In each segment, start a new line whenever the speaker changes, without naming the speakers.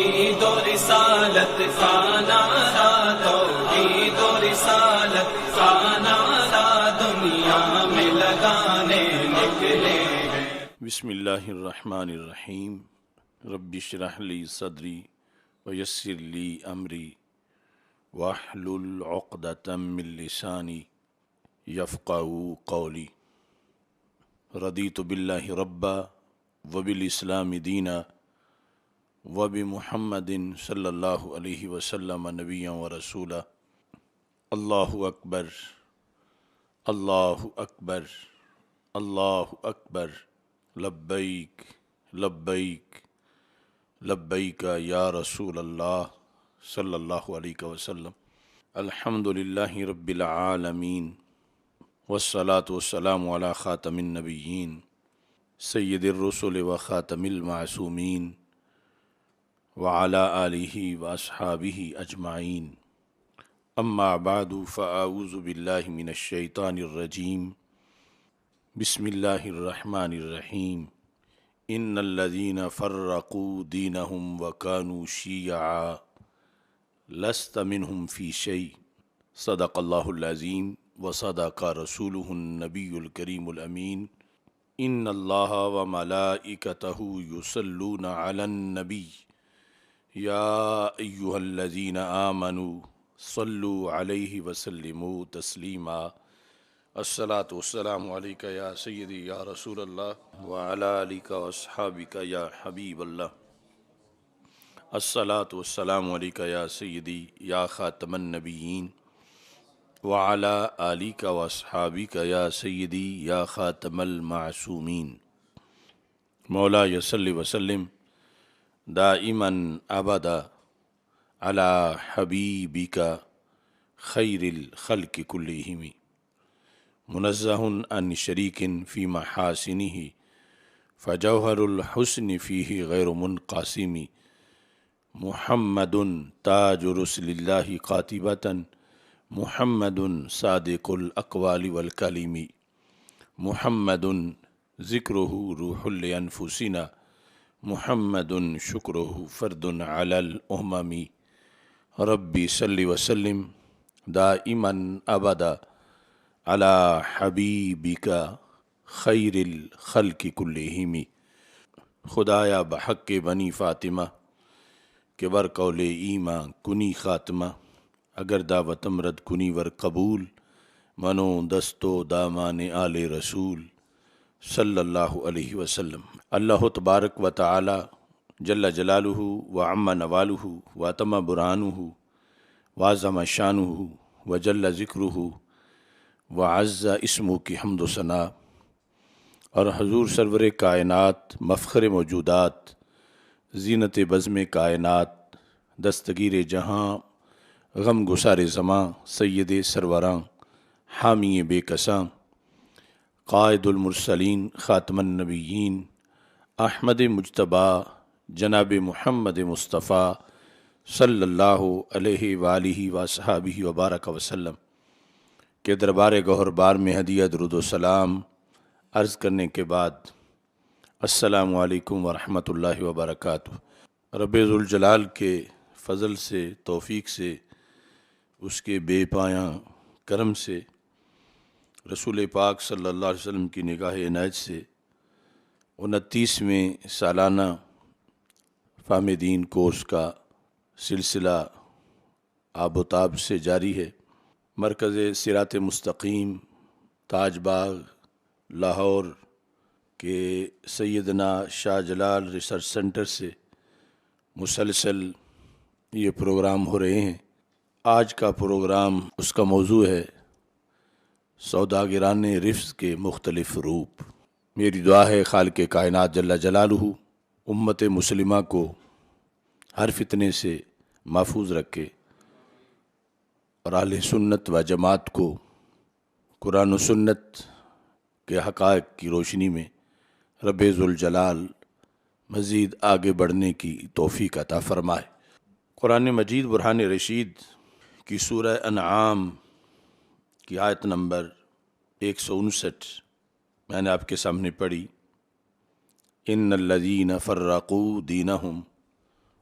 توحید و رسالت کا نعرہ، توحید و رسالت کا نعرہ دنیا میں لگانے نکلے ہیں۔
بسم اللہ الرحمن الرحیم۔ رب اشرح لی صدری ویسر لی امری واحلل عقدۃ من لسانی یفقہوا قولی۔ رضیت باللہ ربا وبالاسلام دینا وبمحمد صلی اللہ علیہ وسلم نبیا ورسولا۔ اللہ اکبر، اللہ اکبر، اللہ اکبر، لبیک لبیک لبیک یا رسول اللہ صلی اللہ علیہ وسلم۔ الحمد للہ رب العالمین والصلاة والسلام علی خاتم النبیین سید الرسل و خاتم المعصومین وعلی آلہ واصحابہ اجمعین۔ اما بعد فاعوذ باللہ من الشیطان الرجیم۔ بسم اللہ الرحمن الرحیم۔ ان الذین فرقوا دینہم وکانوا شیعا لست منہم فی شیء۔ صدق اللہ العظیم وصدق رسولہ النبی الکریم الامین۔ ان اللہ وملائکتہ یصلون علی النبی یا ایہا الذین آمنوا صلوا علیہ وسلموا تسلیما۔ الصلاۃ والسلام علیک یا سیدی یا رسول اللہ وعلی آلک واصحابک یا حبیب اللہ۔ الصلاۃ والسلام علیک یا سیدی یا خاتم النبیین وعلی آلک واصحابک یا سیدی یا خاتم المعصومین۔ مولایا صلی وسلم دائما ابدا علی حبیبک خیر الخلق کلہم، منزہ عن شریک فی محاسنہ فجوہر الحسن فیہ غیر منقسم، محمد تاج رسل اللہ قاطبۃ، محمد صادق الاقوال والکلم، محمد ذکرہ روح لانفسنا، محمد شکرہ فرد علی الامم۔ ربی صلی وسلم دائما ابدا علی حبیبک خیر الخلق کلہم۔ خدایا بحق بنی فاطمہ کہ بر قول ایماں کنی خاتمہ، اگر دعوتم رد کنی ور قبول، منو دستو دامان آل رسول صلی اللہ علیہ وسلم۔ اللہ تبارک و تعالی جل جلالہ وعم نوالہ واتم برہانہ وعظم شانہ وجل ذکرہ وعز اسمہ کی حمد و ثنا، اور حضور سرور کائنات مفخر موجودات زینت بزم کائنات دستگیر جہاں غم گسار زماں سید سروراں حامی بے کساں قائد المرسلین خاتم النبیین احمد مجتبیٰ جناب محمد مصطفیٰ صلی اللہ علیہ وآلہ وصحابہ وبارک وسلم کے دربار گوہر بار میں ہدیہ درود و سلام عرض کرنے کے بعد السلام علیکم ورحمۃ اللہ وبرکاتہ۔ رب ذوالجلال کے فضل سے، توفیق سے، اس کے بے پایاں کرم سے، رسول پاک صلی اللہ علیہ وسلم کی نگاہ عنایت سے 29ویں سالانہ فہم دین کورس کا سلسلہ آب و تاب سے جاری ہے۔ مرکز صراط مستقیم تاج باغ لاہور کے سیدنا شاہ جلال ریسرچ سینٹر سے مسلسل یہ پروگرام ہو رہے ہیں۔ آج کا پروگرام اس کا موضوع ہے سوداگران رفض کے مختلف روپ۔ میری دعا ہے خالق کائنات جل جلالہ امت مسلمہ کو ہر فتنے سے محفوظ رکھے، اور اہل سنت و جماعت کو قرآن و سنت کے حقائق کی روشنی میں رب ذوالجلال مزید آگے بڑھنے کی توفیق عطا فرمائے۔ قرآن مجید برہان رشید کی سورہ انعام کی آیت نمبر 159 میں نے آپ کے سامنے پڑھی۔ ان الذین فرقوا دینہم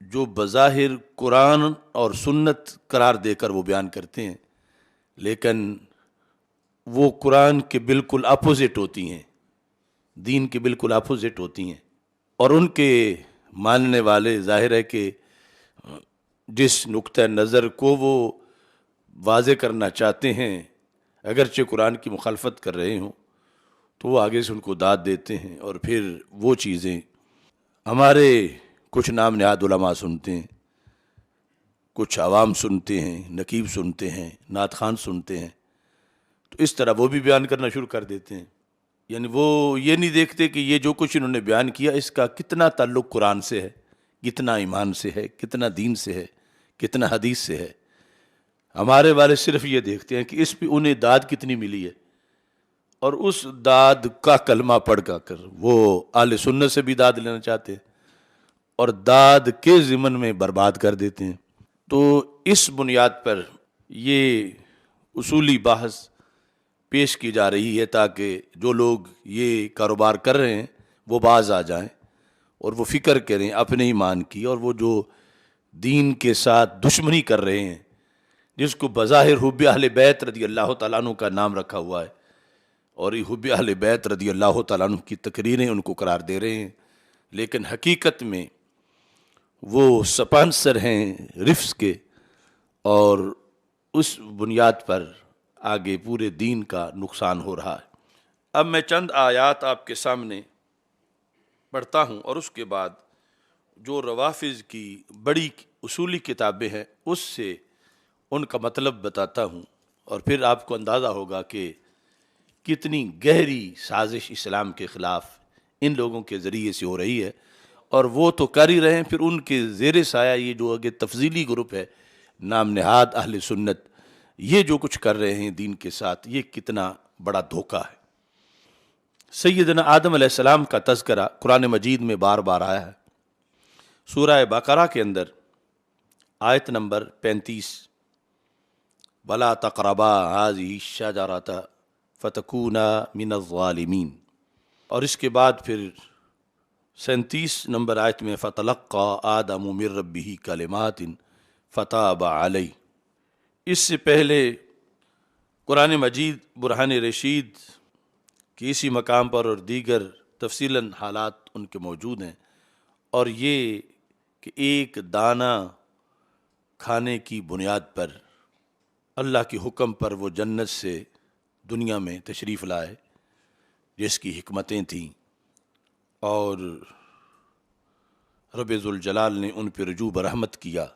جو بظاہر قرآن اور سنت قرار دے کر وہ بیان کرتے ہیں، لیکن وہ قرآن کے بالکل اپوزٹ ہوتی ہیں، دین کے بالکل اپوزٹ ہوتی ہیں، اور ان کے ماننے والے ظاہر ہے کہ جس نقطہ نظر کو وہ واضح کرنا چاہتے ہیں، اگرچہ قرآن کی مخالفت کر رہے ہوں، تو وہ آگے سے ان کو داد دیتے ہیں، اور پھر وہ چیزیں ہمارے کچھ نام نہاد علماء سنتے ہیں، کچھ عوام سنتے ہیں، نقیب سنتے ہیں، نعت خوان سنتے ہیں، تو اس طرح وہ بھی بیان کرنا شروع کر دیتے ہیں۔ یعنی وہ یہ نہیں دیکھتے کہ یہ جو کچھ انہوں نے بیان کیا اس کا کتنا تعلق قرآن سے ہے، کتنا ایمان سے ہے، کتنا دین سے ہے، کتنا حدیث سے ہے۔ ہمارے والے صرف یہ دیکھتے ہیں کہ اس پہ انہیں داد کتنی ملی ہے، اور اس داد کا کلمہ پڑھ کر وہ اہل سنت سے بھی داد لینا چاہتے ہیں اور داد کے ضمن میں برباد کر دیتے ہیں۔ تو اس بنیاد پر یہ اصولی بحث پیش کی جا رہی ہے تاکہ جو لوگ یہ کاروبار کر رہے ہیں وہ باز آ جائیں اور وہ فکر کریں اپنے ایمان کی، اور وہ جو دین کے ساتھ دشمنی کر رہے ہیں، جس کو بظاہر حب اہل بیت رضی اللہ تعالیٰ عنہ کا نام رکھا ہوا ہے، اور یہ حب اہل بیت رضی اللہ تعالیٰ عنہ کی تقریریں ان کو قرار دے رہے ہیں، لیکن حقیقت میں وہ سپانسر ہیں رفس کے، اور اس بنیاد پر آگے پورے دین کا نقصان ہو رہا ہے۔ اب میں چند آیات آپ کے سامنے پڑھتا ہوں، اور اس کے بعد جو روافض کی بڑی اصولی کتابیں ہیں اس سے ان کا مطلب بتاتا ہوں، اور پھر آپ کو اندازہ ہوگا کہ کتنی گہری سازش اسلام کے خلاف ان لوگوں کے ذریعے سے ہو رہی ہے، اور وہ تو کر ہی رہے ہیں، پھر ان کے زیر سایہ یہ جو آگے تفضیلی گروپ ہے نام نہاد اہل سنت، یہ جو کچھ کر رہے ہیں دین کے ساتھ، یہ کتنا بڑا دھوکہ ہے۔ سیدنا آدم علیہ السلام کا تذکرہ قرآن مجید میں بار بار آیا ہے۔ سورہ بقرہ کے اندر آیت نمبر 35، وَلَا تَقْرَبَا هَٰذِهِ الشَّجَرَةَ فَتَكُونَا مِنَ الظَّالِمِينَ، اور اس کے بعد پھر 37 نمبر آیت میں فَتَلَقَّىٰ آدَمُ مِن رَبِّهِ كَلِمَاتٍ فَتَابَ عَلَيْهِ۔ اس سے پہلے قرآن مجید برہان رشید کی اسی مقام پر اور دیگر تفصیلاً حالات ان کے موجود ہیں، اور یہ کہ ایک دانہ کھانے کی بنیاد پر اللہ کے حکم پر وہ جنت سے دنیا میں تشریف لائے، جس کی حکمتیں تھیں، اور رب ذوالجلال نے ان پہ رجوع برحمت کیا۔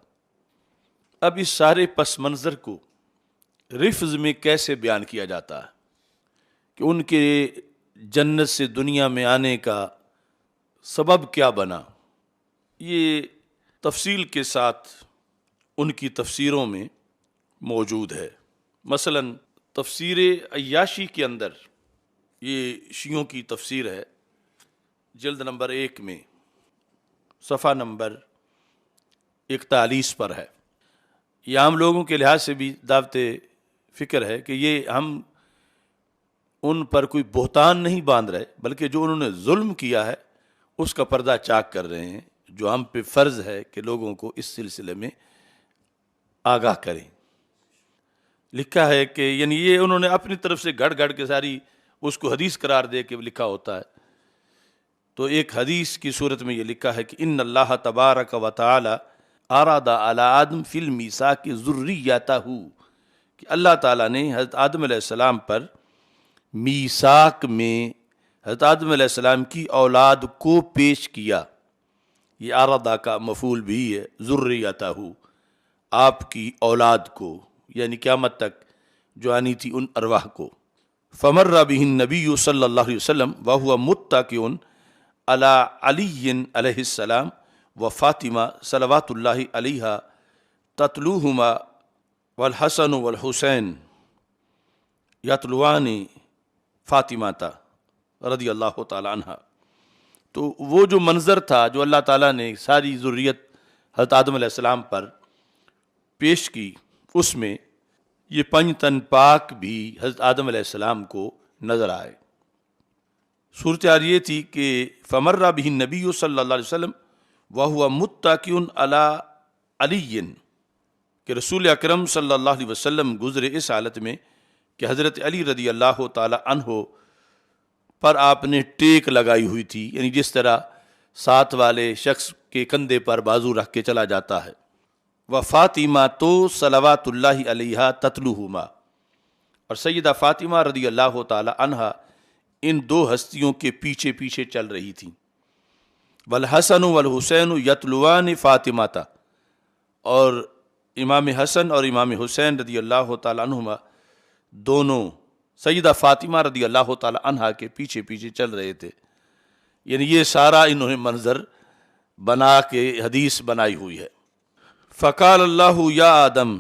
اب اس سارے پس منظر کو رفظ میں کیسے بیان کیا جاتا ہے کہ ان کے جنت سے دنیا میں آنے کا سبب کیا بنا، یہ تفصیل کے ساتھ ان کی تفسیروں میں موجود ہے۔ مثلا تفسیر عیاشی کے اندر، یہ شیعوں کی تفسیر ہے، جلد نمبر 1 میں صفحہ نمبر 41 پر ہے۔ یہ عام لوگوں کے لحاظ سے بھی دعوت فکر ہے کہ یہ ہم ان پر کوئی بہتان نہیں باندھ رہے، بلکہ جو انہوں نے ظلم کیا ہے اس کا پردہ چاک کر رہے ہیں، جو ہم پہ فرض ہے کہ لوگوں کو اس سلسلے میں آگاہ کریں۔ لکھا ہے کہ یعنی یہ انہوں نے اپنی طرف سے گھڑ گھڑ کے ساری اس کو حدیث قرار دے کے لکھا ہوتا ہے۔ تو ایک حدیث کی صورت میں یہ لکھا ہے کہ ان اللہ تبارک و تعالی اراد علی آدم فی المیثاق ذریتہ، کہ اللہ تعالیٰ نے حضرت آدم علیہ السلام پر میثاق میں حضرت آدم علیہ السلام کی اولاد کو پیش کیا۔ یہ ارادہ کا مفعول بھی ہے، ذریتہ، آپ کی اولاد کو، یعنی قیامت تک جو آنی تھی ان ارواح کو۔ فمر بہ النبی صلی اللہ علیہ وسلم وہو متکئ علی علی علیہ السلام و فاطمہ صلوات اللہ علیہا تتلوہما والحسن والحسین یتلوان فاطمہ رضی اللہ تعالی عنہ۔ تو وہ جو منظر تھا جو اللہ تعالیٰ نے ساری ذریت حضرت آدم علیہ السلام پر پیش کی، اس میں یہ پنج تن پاک بھی حضرت آدم علیہ السلام کو نظر آئے۔ صورتحال یہ تھی کہ فمر بہ النبی صلی اللہ علیہ وسلم وَهُوَ مُتَّكِئٌ عَلَىٰ عَلِيٍّ کہ رسول اکرم صلی اللہ علیہ وسلم گزرے اس حالت میں کہ حضرت علی رضی اللہ تعالی عنہ پر آپ نے ٹیک لگائی ہوئی تھی، یعنی جس طرح ساتھ والے شخص کے کندھے پر بازو رکھ کے چلا جاتا ہے۔ وفاطمہ تو صلوات اللہ علیہا تتلوہما، اور سیدہ فاطمہ رضی اللہ تعالی عنہا ان دو ہستیوں کے پیچھے پیچھے چل رہی تھیں۔ والحسن والحسین یتلوان فاطمہ، اور امام حسن اور امام حسین رضی اللہ تعالی عنہما دونوں سیدہ فاطمہ رضی اللہ تعالی عنہا کے پیچھے پیچھے چل رہے تھے۔ یعنی یہ سارا انہوں نے منظر بنا کے حدیث بنائی ہوئی ہے۔ فقال اللہ یا آدم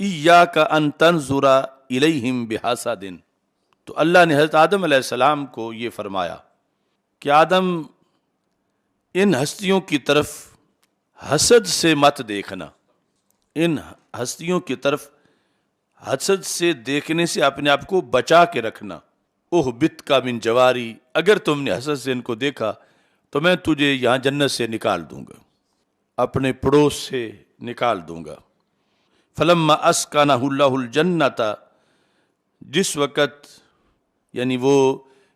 ایاک ان تنظر الیہم بحسد، تو اللہ نے حضرت آدم علیہ السلام کو یہ فرمایا کہ آدم ان ہستیوں کی طرف حسد سے مت دیکھنا، ان ہستیوں کی طرف حسد سے دیکھنے سے اپنے آپ کو بچا کے رکھنا۔ اہبط کا من جواری، اگر تم نے حسد سے ان کو دیکھا تو میں تجھے یہاں جنت سے نکال دوں گا، اپنے پڑوس سے نکال دوں گا۔ فلما اسکنہ اللہ الجنت، جس وقت یعنی وہ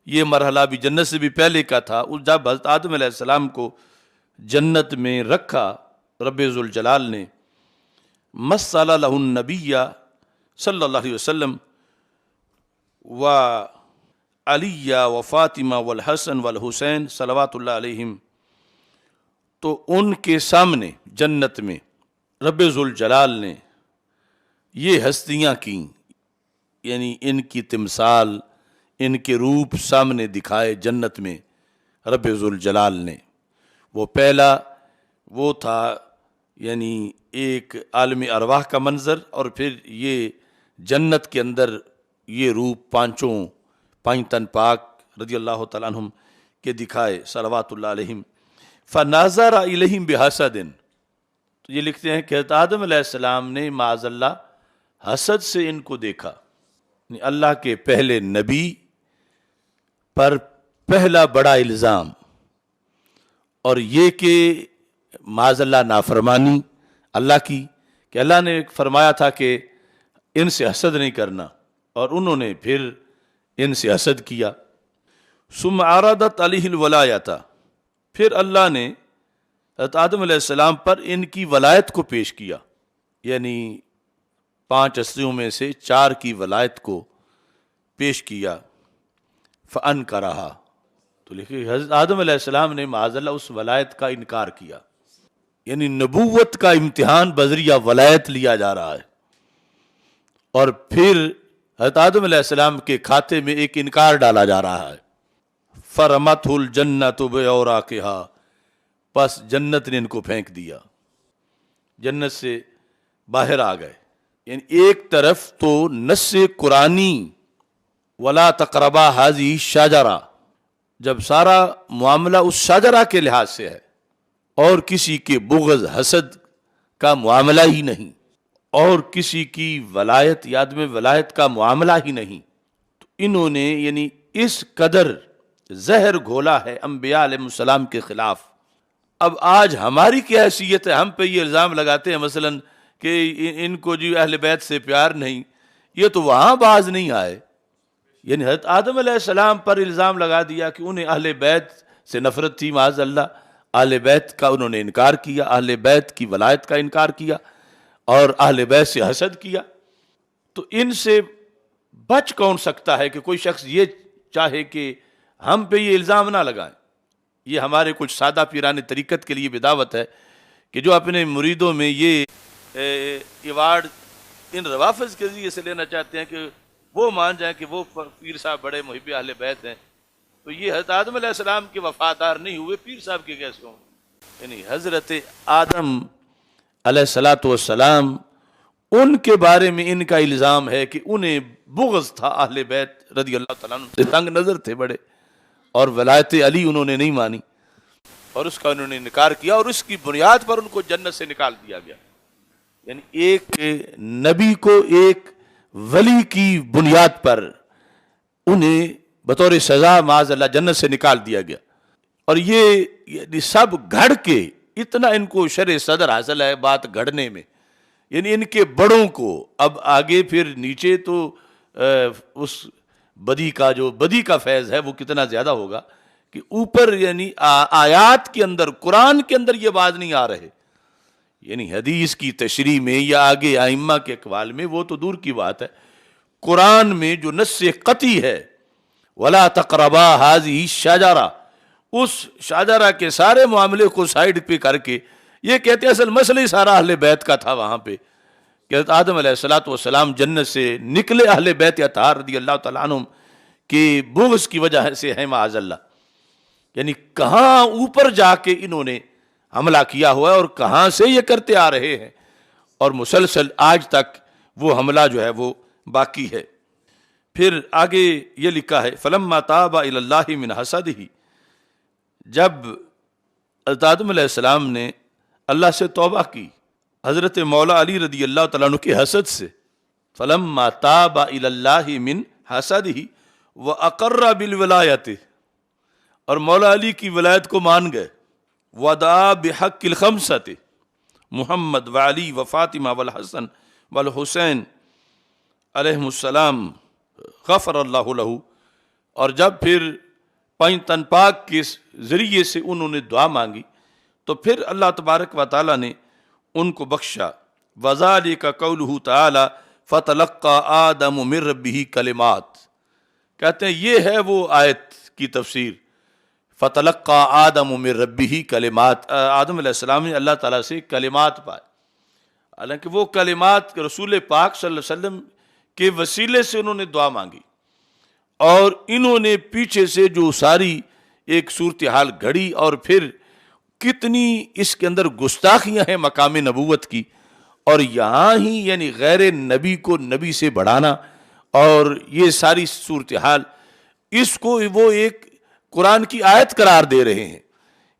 یہ مرحلہ بھی جنت سے بھی پہلے کا تھا، جب حضرت آدم علیہ السلام کو جنت میں رکھا رب ذوالجلال نے، مثل لہ النبی صلی اللہ علیہ وسلم و علی و فاطمہ والحسن والحسین صلوات اللہ علیہم، تو ان کے سامنے جنت میں رب ذوالجلال نے یہ ہستیاں کیں، یعنی ان کی تمثال، ان کے روپ سامنے دکھائے جنت میں رب ذوالجلال نے۔ وہ پہلا وہ تھا یعنی ایک عالم ارواح کا منظر، اور پھر یہ جنت کے اندر یہ روپ پانچ تن پاک رضی اللہ تعالیٰ عنہم کے دکھائے صلوات اللہ علیہم۔ فناظر الیہم بحسد، تو یہ لکھتے ہیں کہ حضرت آدم علیہ السلام نے معاذ اللہ حسد سے ان کو دیکھا، یعنی اللہ کے پہلے نبی پر پہلا بڑا الزام، اور یہ کہ معاذ اللہ نافرمانی اللہ کی، کہ اللہ نے فرمایا تھا کہ ان سے حسد نہیں کرنا، اور انہوں نے پھر ان سے حسد کیا۔ ثم عرضت علیہ الولایۃ، پھر اللہ نے حضرت آدم علیہ السلام پر ان کی ولایت کو پیش کیا، یعنی 5 ہستیوں میں سے 4 کی ولایت کو پیش کیا۔ فانکرہا، تو لکھے حضرت آدم علیہ السلام نے معاذ اللہ اس ولایت کا انکار کیا، یعنی نبوت کا امتحان بذریعہ ولایت لیا جا رہا ہے، اور پھر حضرت آدم علیہ السلام کے کھاتے میں ایک انکار ڈالا جا رہا ہے۔ فرمتہ الجنۃ بعوراقہا، پس جنت نے ان کو پھینک دیا، جنت سے باہر آ گئے۔ یعنی ایک طرف تو نص قرآنی ولا تقربا ھذہ الشجرہ، جب سارا معاملہ اس شجرہ کے لحاظ سے ہے، اور کسی کے بغض حسد کا معاملہ ہی نہیں، اور کسی کی ولایت یاد میں ولایت کا معاملہ ہی نہیں، تو انہوں نے یعنی اس قدر زہر گھولا ہے انبیاء علیہ السلام کے خلاف۔ اب آج ہماری کیا حیثیت ہے، ہم پہ یہ الزام لگاتے ہیں مثلا کہ ان کو جو اہل بیت سے پیار نہیں، یہ تو وہاں باز نہیں آئے، یعنی حضرت آدم علیہ السلام پر الزام لگا دیا کہ انہیں اہل بیت سے نفرت تھی، معاذ اللہ اہل بیت کا انہوں نے انکار کیا، اہل بیت کی ولایت کا انکار کیا، اور اہل بیت سے حسد کیا۔ تو ان سے بچ کون سکتا ہے کہ کوئی شخص یہ چاہے کہ ہم پہ یہ الزام نہ لگائیں؟ یہ ہمارے کچھ سادہ پیران طریقت کے لیے بدعوت ہے کہ جو اپنے مریدوں میں یہ ایوارڈ ان روافظ کے ذریعے سے لینا چاہتے ہیں کہ وہ مان جائیں کہ وہ پیر صاحب بڑے محب اہل بیت ہیں، تو یہ حضرت آدم علیہ السلام کے وفادار نہیں ہوئے، پیر صاحب کے کیسے ہوں؟ یعنی حضرت آدم علیہ الصلاۃ والسلام ان کے بارے میں ان کا الزام ہے کہ انہیں بغض تھا اہل بیت رضی اللہ تعالیٰ عنہ سے، تنگ نظر تھے بڑے، اور ولایت علی انہوں نے نہیں مانی، اور اس کا انہوں نے انکار کیا، اور اس کی بنیاد پر ان کو جنت سے نکال دیا گیا۔ یعنی ایک نبی کو ایک ولی کی بنیاد پر انہیں بطور سزا معاذ اللہ جنت سے نکال دیا گیا، اور یہ سب گھڑ کے اتنا ان کو شرح صدر حاصل ہے بات گھڑنے میں، یعنی ان کے بڑوں کو اب آگے پھر نیچے تو اس بدی کا فیض ہے وہ کتنا زیادہ ہوگا کہ اوپر یعنی آیات کے اندر، قرآن کے اندر یہ بات نہیں آ رہے، یعنی حدیث کی تشریح میں یا آگے ائمہ کے اقوال میں وہ تو دور کی بات ہے، قرآن میں جو نص قطعی ہے وَلَا تَقْرَبَا هَذِهِ الشَّجَرَةَ، اس شاجرہ کے سارے معاملے کو سائیڈ پہ کر کے یہ کہتے ہیں اصل مسئلہ ہی سارا اہل بیت کا تھا وہاں پہ کہ حضرت آدم علیہ السلام جنت سے نکلے اہل بیت اطہار رضی اللہ تعالیٰ عنہم کے بغض کی وجہ سے ہے معاذ اللہ، یعنی کہاں اوپر جا کے انہوں نے حملہ کیا ہوا ہے اور کہاں سے یہ کرتے آ رہے ہیں، اور مسلسل آج تک وہ حملہ جو ہے وہ باقی ہے۔ پھر آگے یہ لکھا ہے فَلَمَّا تَابَ إِلَى اللَّهِ مِنْ حَسَدِهِ، جب حضرت آدم علیہ السلام نے اللہ سے توبہ کی حضرت مولا علی رضی اللہ تعالیٰ عنہ کے حسد سے، فَلَمَّا تَابَ إِلَى اللَّهِ مِنْ حَسَدِهِ وَأَقَرَّ بِالْوِلَایَةِ، اور مولا علی کی ولایت کو مان گئے، وَدَعَا بِحَقِّ الْخَمْسَةِ محمد وعلی وفاطمہ والحسن والحسین علیہم السلام غفر اللہ لہ، اور جب پھر پنج تن پاک کے ذریعے سے انہوں نے دعا مانگی تو پھر اللہ تبارک و تعالیٰ نے ان کو بخشا۔ وَذَلِكَ قَوْلُهُ تَعَالَى فَتَلَقَّى آدَمُ مِن رَبِّهِ کلمات، کہتے ہیں یہ ہے وہ آیت کی تفسیر، فَتَلَقَّى آدَمُ مِن رَبِّهِ کلمات، آدم علیہ السلام نے اللہ تعالیٰ سے کلمات پائے، حالانکہ وہ کلمات رسول پاک صلی اللہ علیہ وسلم کے وسیلے سے انہوں نے دعا مانگی، اور انہوں نے پیچھے سے جو ساری ایک صورتحال گھڑی اور پھر کتنی اس کے اندر گستاخیاں ہیں مقام نبوت کی، اور یہاں ہی یعنی غیر نبی کو نبی سے بڑھانا، اور یہ ساری صورتحال اس کو وہ ایک قرآن کی آیت قرار دے رہے ہیں،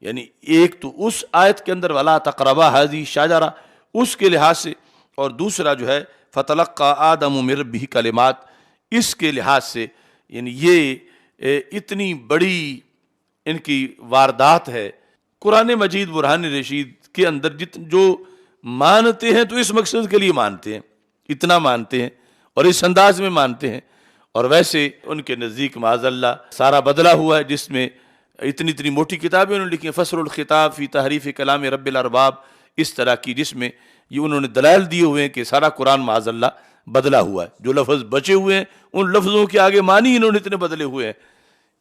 یعنی ایک تو اس آیت کے اندر وَلَا تَقْرَبَا هَذِهِ الشَّجَرَةَ اس کے لحاظ سے، اور دوسرا جو ہے فَتَلَقَّى آدَمُ مِن رَبِّهِ کلمات اس کے لحاظ سے، یعنی یہ اتنی بڑی ان کی واردات ہے۔ قرآن مجید برہان رشید کے اندر جو مانتے ہیں تو اس مقصد کے لیے مانتے ہیں، اتنا مانتے ہیں اور اس انداز میں مانتے ہیں، اور ویسے ان کے نزدیک معاذ اللہ سارا بدلا ہوا ہے، جس میں اتنی موٹی کتابیں انہوں نے لکھی ہیں، فصل الخطاب فی تحریف کلام رب الارباب اس طرح کی، جس میں یہ انہوں نے دلائل دیے ہوئے ہیں کہ سارا قرآن معاذ اللہ بدلا ہوا ہے، جو لفظ بچے ہوئے ہیں ان لفظوں کے آگے معنی انہوں نے اتنے بدلے ہوئے ہیں،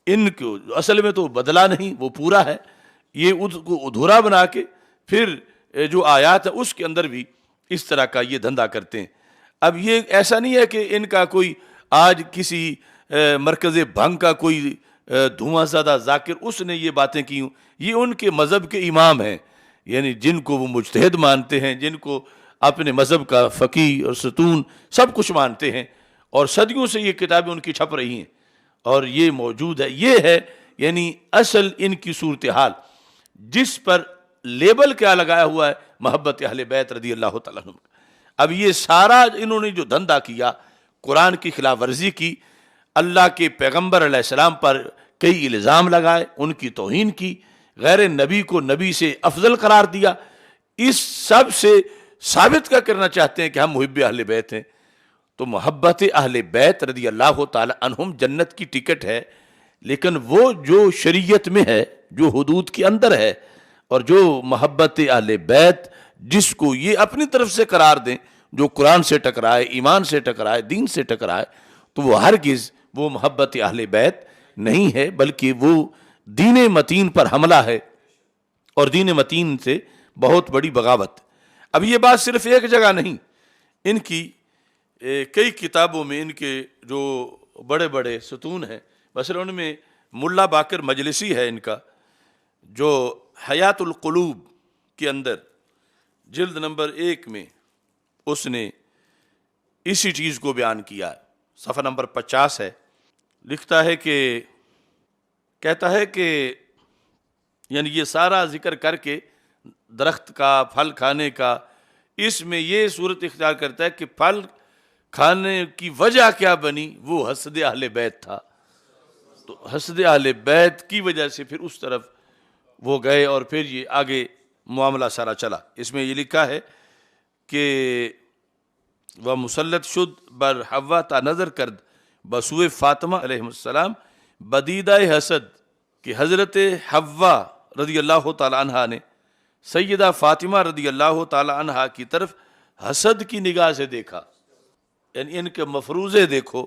ان کو اصل میں تو بدلا نہیں، وہ پورا ہے، یہ اس کو ادھورا بنا کے پھر جو آیات ہے اس کے اندر بھی اس طرح کا یہ دھندا کرتے ہیں۔ اب یہ ایسا نہیں ہے کہ ان کا کوئی آج کسی مرکز بھنگ کا کوئی دھواں زدہ ذاکر اس نے یہ باتیں کی ہوں، یہ ان کے مذہب کے امام ہیں، یعنی جن کو وہ مجتہد مانتے ہیں، جن کو اپنے مذہب کا فقیہ اور ستون سب کچھ مانتے ہیں، اور صدیوں سے یہ کتابیں ان کی چھپ رہی ہیں اور یہ موجود ہے۔ یہ ہے یعنی اصل ان کی صورتحال، جس پر لیبل کیا لگایا ہوا ہے، محبت اہل بیت رضی اللہ تعالیٰ عنہ۔ اب یہ سارا انہوں نے جو دھندا کیا، قرآن کی خلاف ورزی کی، اللہ کے پیغمبر علیہ السلام پر کئی الزام لگائے، ان کی توہین کی، غیر نبی کو نبی سے افضل قرار دیا، اس سب سے ثابت کیا کرنا چاہتے ہیں کہ ہم محب اہل بیت ہیں۔ تو محبت اہل بیت رضی اللہ تعالی عنہم جنت کی ٹکٹ ہے، لیکن وہ جو شریعت میں ہے، جو حدود کے اندر ہے، اور جو محبت اہل بیت جس کو یہ اپنی طرف سے قرار دیں، جو قرآن سے ٹکرائے، ایمان سے ٹکرائے، دین سے ٹکرائے، تو وہ ہرگز وہ محبت اہل بیت نہیں ہے، بلکہ وہ دین متین پر حملہ ہے، اور دین متین سے بہت بڑی بغاوت۔ اب یہ بات صرف ایک جگہ نہیں، ان کی کئی کتابوں میں ان کے جو بڑے بڑے ستون ہیں، مثلا ان میں ملا باقر مجلسی ہے ان کا، جو حیات القلوب کے اندر جلد نمبر 1 میں اس نے اسی چیز کو بیان کیا ہے، صفحہ نمبر 50 ہے، لکھتا ہے کہ کہتا ہے کہ یعنی یہ سارا ذکر کر کے درخت کا، پھل کھانے کا، اس میں یہ صورت اختیار کرتا ہے کہ پھل کھانے کی وجہ کیا بنی، وہ حسد اہل بیت تھا، تو حسد اہل بیت کی وجہ سے پھر اس طرف وہ گئے، اور پھر یہ آگے معاملہ سارا چلا۔ اس میں یہ لکھا ہے کہ وہ مسلط شد بر حوا تا نظر کرد بسوئے فاطمہ علیہ السلام بدیدہ حسد، کہ حضرت حوا رضی اللہ تعالی عنہا نے سیدہ فاطمہ رضی اللہ تعالی عنہا کی طرف حسد کی نگاہ سے دیکھا، یعنی ان کے مفروضے دیکھو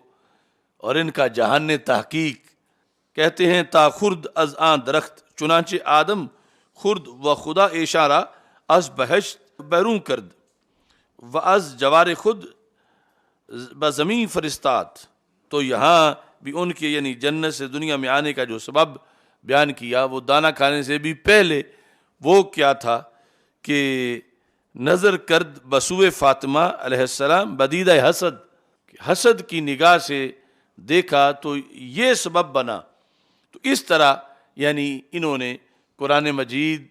اور ان کا جہان تحقیق۔ کہتے ہیں تا خرد از آن درخت، چنانچہ آدم خرد و خدا اشارہ از بہشت بیرون کرد و از جوار خود بزمین فرستاد۔ تو یہاں بھی ان کے یعنی جنت سے دنیا میں آنے کا جو سبب بیان کیا، وہ دانا کھانے سے بھی پہلے وہ کیا تھا کہ نظر کرد بسوئے فاطمہ علیہ السلام بدیدہ حسد، حسد کی نگاہ سے دیکھا تو یہ سبب بنا۔ تو اس طرح یعنی انہوں نے قرآن مجید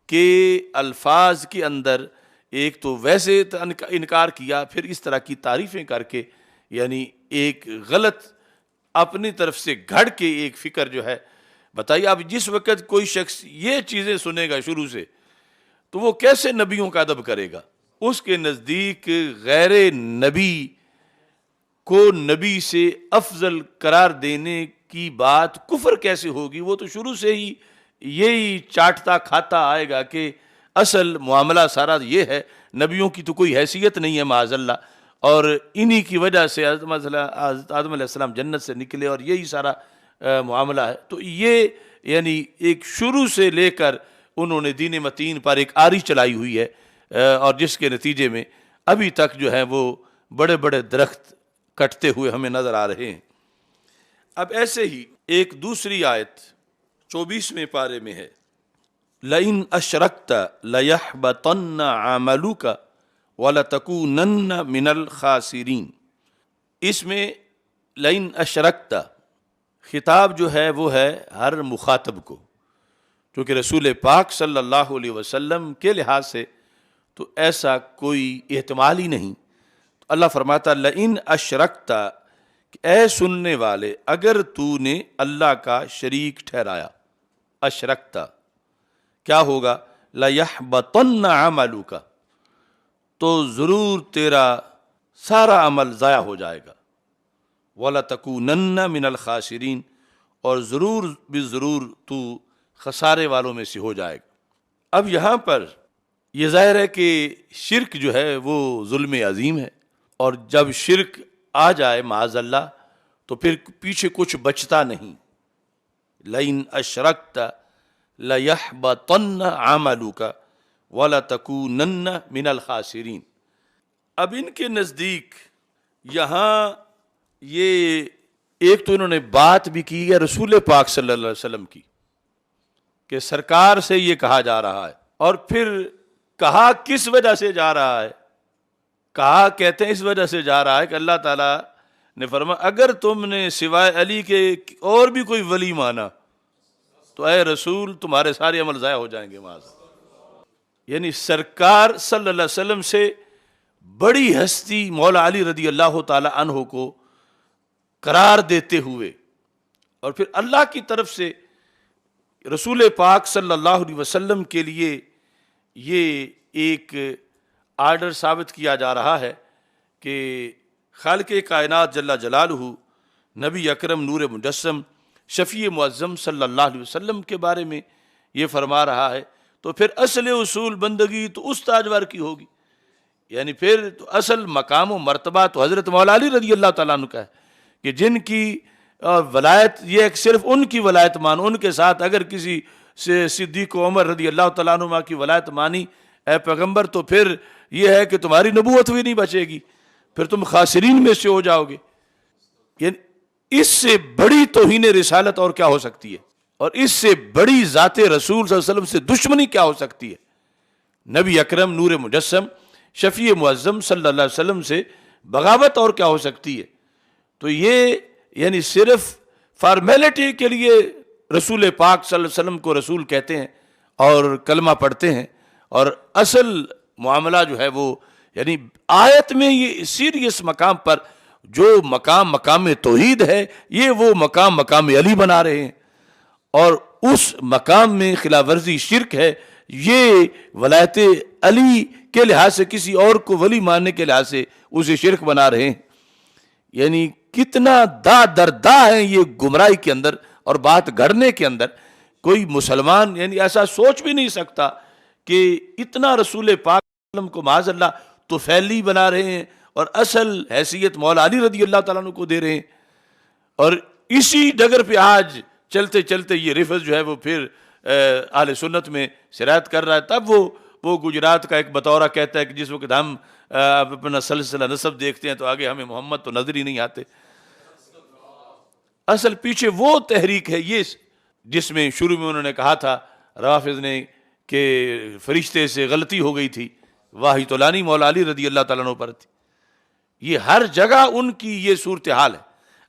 کے الفاظ کے اندر ایک تو ویسے انکار کیا، پھر اس طرح کی تعریفیں کر کے یعنی ایک غلط اپنی طرف سے گھڑ کے ایک فکر جو ہے بتائیے۔ اب جس وقت کوئی شخص یہ چیزیں سنے گا شروع سے تو وہ کیسے نبیوں کا ادب کرے گا؟ اس کے نزدیک غیر نبی کو نبی سے افضل قرار دینے کی بات کفر کیسے ہوگی؟ وہ تو شروع سے ہی یہی چاٹتا کھاتا آئے گا کہ اصل معاملہ سارا یہ ہے، نبیوں کی تو کوئی حیثیت نہیں ہے معاذ اللہ، اور انہی کی وجہ سے حضرت آدم علیہ السلام جنت سے نکلے اور یہی سارا معاملہ ہے۔ تو یہ یعنی ایک شروع سے لے کر انہوں نے دین متین پر ایک آری چلائی ہوئی ہے، اور جس کے نتیجے میں ابھی تک جو ہے وہ بڑے بڑے درخت کٹتے ہوئے ہمیں نظر آ رہے ہیں۔ اب ایسے ہی ایک دوسری آیت 24ویں پارے میں ہے، لَإِنْ أَشْرَكْتَ لَيَحْبَطَنَّ عَمَلُكَ وَلَتَكُونَنَّ مِنَ الْخَاسِرِينَ۔ اس میں لَإِنْ أَشْرَكْتَ خطاب جو ہے وہ ہے ہر مخاطب کو، کیونکہ رسول پاک صلی اللہ علیہ وسلم کے لحاظ سے تو ایسا کوئی احتمال ہی نہیں۔ تو اللہ فرماتا لَإِنْ أَشْرَكْتَ، اے سننے والے اگر تو نے اللہ کا شریک ٹھہرایا، اشرکت کیا ہوگا؟ لَيَحْبَطَنَّ عَمَلُكَ، تو ضرور تیرا سارا عمل ضائع ہو جائے گا، وَلَتَكُونَنَّ مِنَ الْخَاسِرِينَ، اور ضرور بضرور تو خسارے والوں میں سے ہو جائے گا۔ اب یہاں پر یہ ظاہر ہے کہ شرک جو ہے وہ ظلم عظیم ہے، اور جب شرک آ جائے معاذ اللہ تو پھر پیچھے کچھ بچتا نہیں۔ لَإِنْ أَشْرَكْتَ لَيَحْبَطَنَّ عَمَلُكَ وَلَتَكُونَنَّ مِنَ الْخَاسِرِينَ۔ اب ان کے نزدیک یہاں یہ ایک تو انہوں نے بات بھی کی ہے رسول پاک صلی اللہ علیہ وسلم کی کہ سرکار سے یہ کہا جا رہا ہے، اور پھر کہا کس وجہ سے جا رہا ہے؟ کہا کہتے ہیں اس وجہ سے جا رہا ہے کہ اللہ تعالیٰ نے فرمایا اگر تم نے سوائے علی کے اور بھی کوئی ولی مانا تو اے رسول تمہارے سارے عمل ضائع ہو جائیں گے معاذ۔ یعنی سرکار صلی اللہ علیہ وسلم سے بڑی ہستی مولا علی رضی اللہ تعالی عنہ کو قرار دیتے ہوئے، اور پھر اللہ کی طرف سے رسول پاک صلی اللہ علیہ وسلم کے لیے یہ ایک آرڈر ثابت کیا جا رہا ہے کہ خالق کائنات جل جلالہ نبی اکرم نور مجسم شفیع معظم صلی اللہ علیہ وسلم کے بارے میں یہ فرما رہا ہے، تو پھر اصل اصول بندگی تو اس تاجور کی ہوگی، یعنی پھر تو اصل مقام و مرتبہ تو حضرت مولا علی رضی اللہ تعالیٰ عنہ کا ہے کہ جن کی ولایت یہ صرف ان کی ولایت مانو، ان کے ساتھ اگر کسی سے صدیق و عمر رضی اللہ تعالیٰ عنہ کی ولایت مانی اے پیغمبر تو پھر یہ ہے کہ تمہاری نبوت بھی نہیں بچے گی، پھر تم خاسرین میں سے ہو جاؤ گے۔ یعنی اس سے بڑی توہین رسالت اور کیا ہو سکتی ہے، اور اس سے بڑی ذات رسول صلی اللہ علیہ وسلم سے دشمنی کیا ہو سکتی ہے؟ نبی اکرم نور مجسم شفیع معظم صلی اللہ علیہ وسلم سے بغاوت اور کیا ہو سکتی ہے؟ تو یہ یعنی صرف فارمیلٹی کے لیے رسول پاک صلی اللہ علیہ وسلم کو رسول کہتے ہیں اور کلمہ پڑھتے ہیں، اور اصل معاملہ جو ہے وہ یعنی آیت میں یہ سیریس مقام پر جو مقام توحید ہے یہ وہ مقام علی بنا رہے ہیں، اور اس مقام میں خلاف ورزی شرک ہے یہ ولایت علی کے لحاظ سے کسی اور کو ولی ماننے کے لحاظ سے اسے شرک بنا رہے ہیں. یعنی کتنا دا دردا ہے یہ گمراہی کے اندر اور بات گھڑنے کے اندر. کوئی مسلمان یعنی ایسا سوچ بھی نہیں سکتا کہ اتنا رسول پاک صلی اللہ علیہ وسلم کو معاذ اللہ طفیلی بنا رہے ہیں اور اصل حیثیت مولا علی رضی اللہ تعالیٰ عنہ کو دے رہے ہیں. اور اسی ڈگر پہ آج چلتے چلتے یہ رفض جو ہے وہ پھر اہل سنت میں سرایت کر رہا ہے. تب وہ گجرات کا ایک بطورہ کہتا ہے کہ جس وقت ہم اپنا سلسلہ نسب دیکھتے ہیں تو آگے ہمیں محمد تو نظر ہی نہیں آتے. اصل پیچھے وہ تحریک ہے یہ جس میں شروع میں انہوں نے کہا تھا رافض نے کہ فرشتے سے غلطی ہو گئی تھی، واہی تو لانی مولا علی رضی اللہ تعالیٰ عنہ پر تھی. یہ ہر جگہ ان کی یہ صورتحال ہے.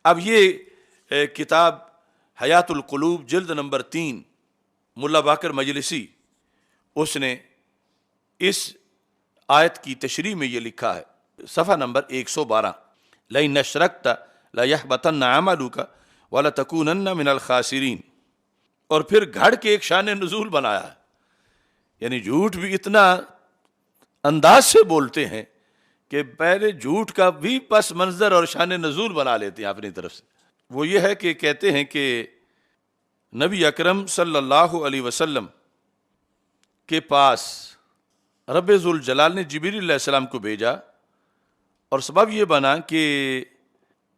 اب یہ کتاب حیات القلوب جلد نمبر 3 ملا باقر مجلسی، اس نے اس آیت کی تشریح میں یہ لکھا ہے صفحہ نمبر 112 لَإِنْ أَشْرَكْتَ لَيَحْبَطَنَّ عَمَلُكَ وَلَتَكُونَنَّ مِنَ الْخَاسِرِينَ. اور پھر گھڑ کے ایک شان نزول بنایا ہے. یعنی جھوٹ بھی اتنا انداز سے بولتے ہیں کہ پہلے جھوٹ کا بھی پس منظر اور شان نزول بنا لیتے ہیں اپنی طرف سے. وہ یہ ہے کہ کہتے ہیں کہ نبی اکرم صلی اللہ علیہ وسلم کے پاس رب ذوالجلال نے جبریل علیہ السلام کو بھیجا اور سبب یہ بنا کہ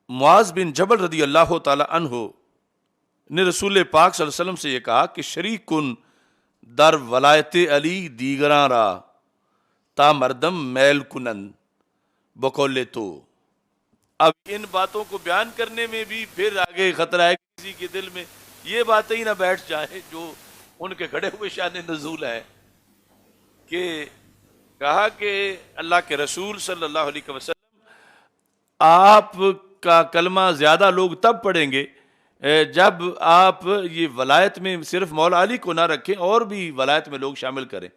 معاذ بن جبل رضی اللہ تعالی عنہ نے رسول پاک صلی اللہ علیہ وسلم سے یہ کہا کہ شریک کن در ولایت علی دیگراں را تا مردم میل کنن بقول تو. اب ان باتوں کو بیان کرنے میں بھی پھر آگے خطرہ ہے کسی کے دل میں یہ باتیں ہی نہ بیٹھ جائیں جو ان کے گھڑے ہوئے شان نزول ہے. کہ کہا کہ اللہ کے رسول صلی اللہ علیہ وسلم آپ کا کلمہ زیادہ لوگ تب پڑھیں گے جب آپ یہ ولایت میں صرف مولا علی کو نہ رکھیں اور بھی ولایت میں لوگ شامل کریں.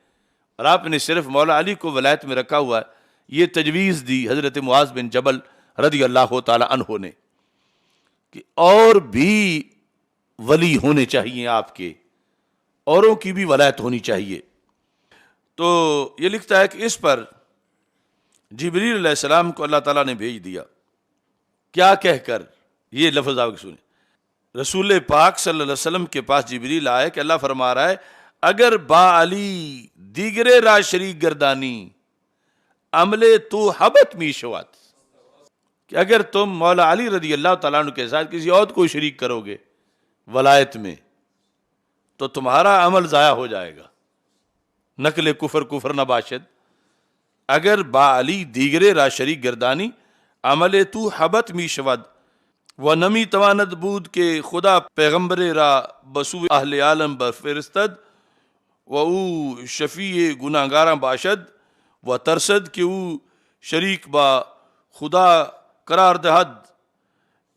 اور آپ نے صرف مولا علی کو ولایت میں رکھا ہوا ہے. یہ تجویز دی حضرت معاذ بن جبل رضی اللہ تعالی عنہ نے کہ اور بھی ولی ہونے چاہیے آپ کے، اوروں کی بھی ولایت ہونی چاہیے. تو یہ لکھتا ہے کہ اس پر جبریل علیہ السلام کو اللہ تعالیٰ نے بھیج دیا. کیا کہہ کر؟ یہ لفظ آپ سنیں. رسول پاک صلی اللہ علیہ وسلم کے پاس جبریل آئے کہ اللہ فرما رہا ہے اگر با علی دیگرے را شریک گردانی عملے تو حبت میشوات، کہ اگر تم مولا علی رضی اللہ تعالیٰ عنہ کے ساتھ کسی اور کو شریک کرو گے ولایت میں تو تمہارا عمل ضائع ہو جائے گا. نقل کفر نہ باشد. اگر با علی دیگرے را شریک گردانی عمل تو حبت میشود و نمی تواند بود کہ خدا پیغمبر را بسو اہل عالم بفرستد و او شفیع گناہگاراں باشد و ترسد کہ او شریک با خدا قرار دہد.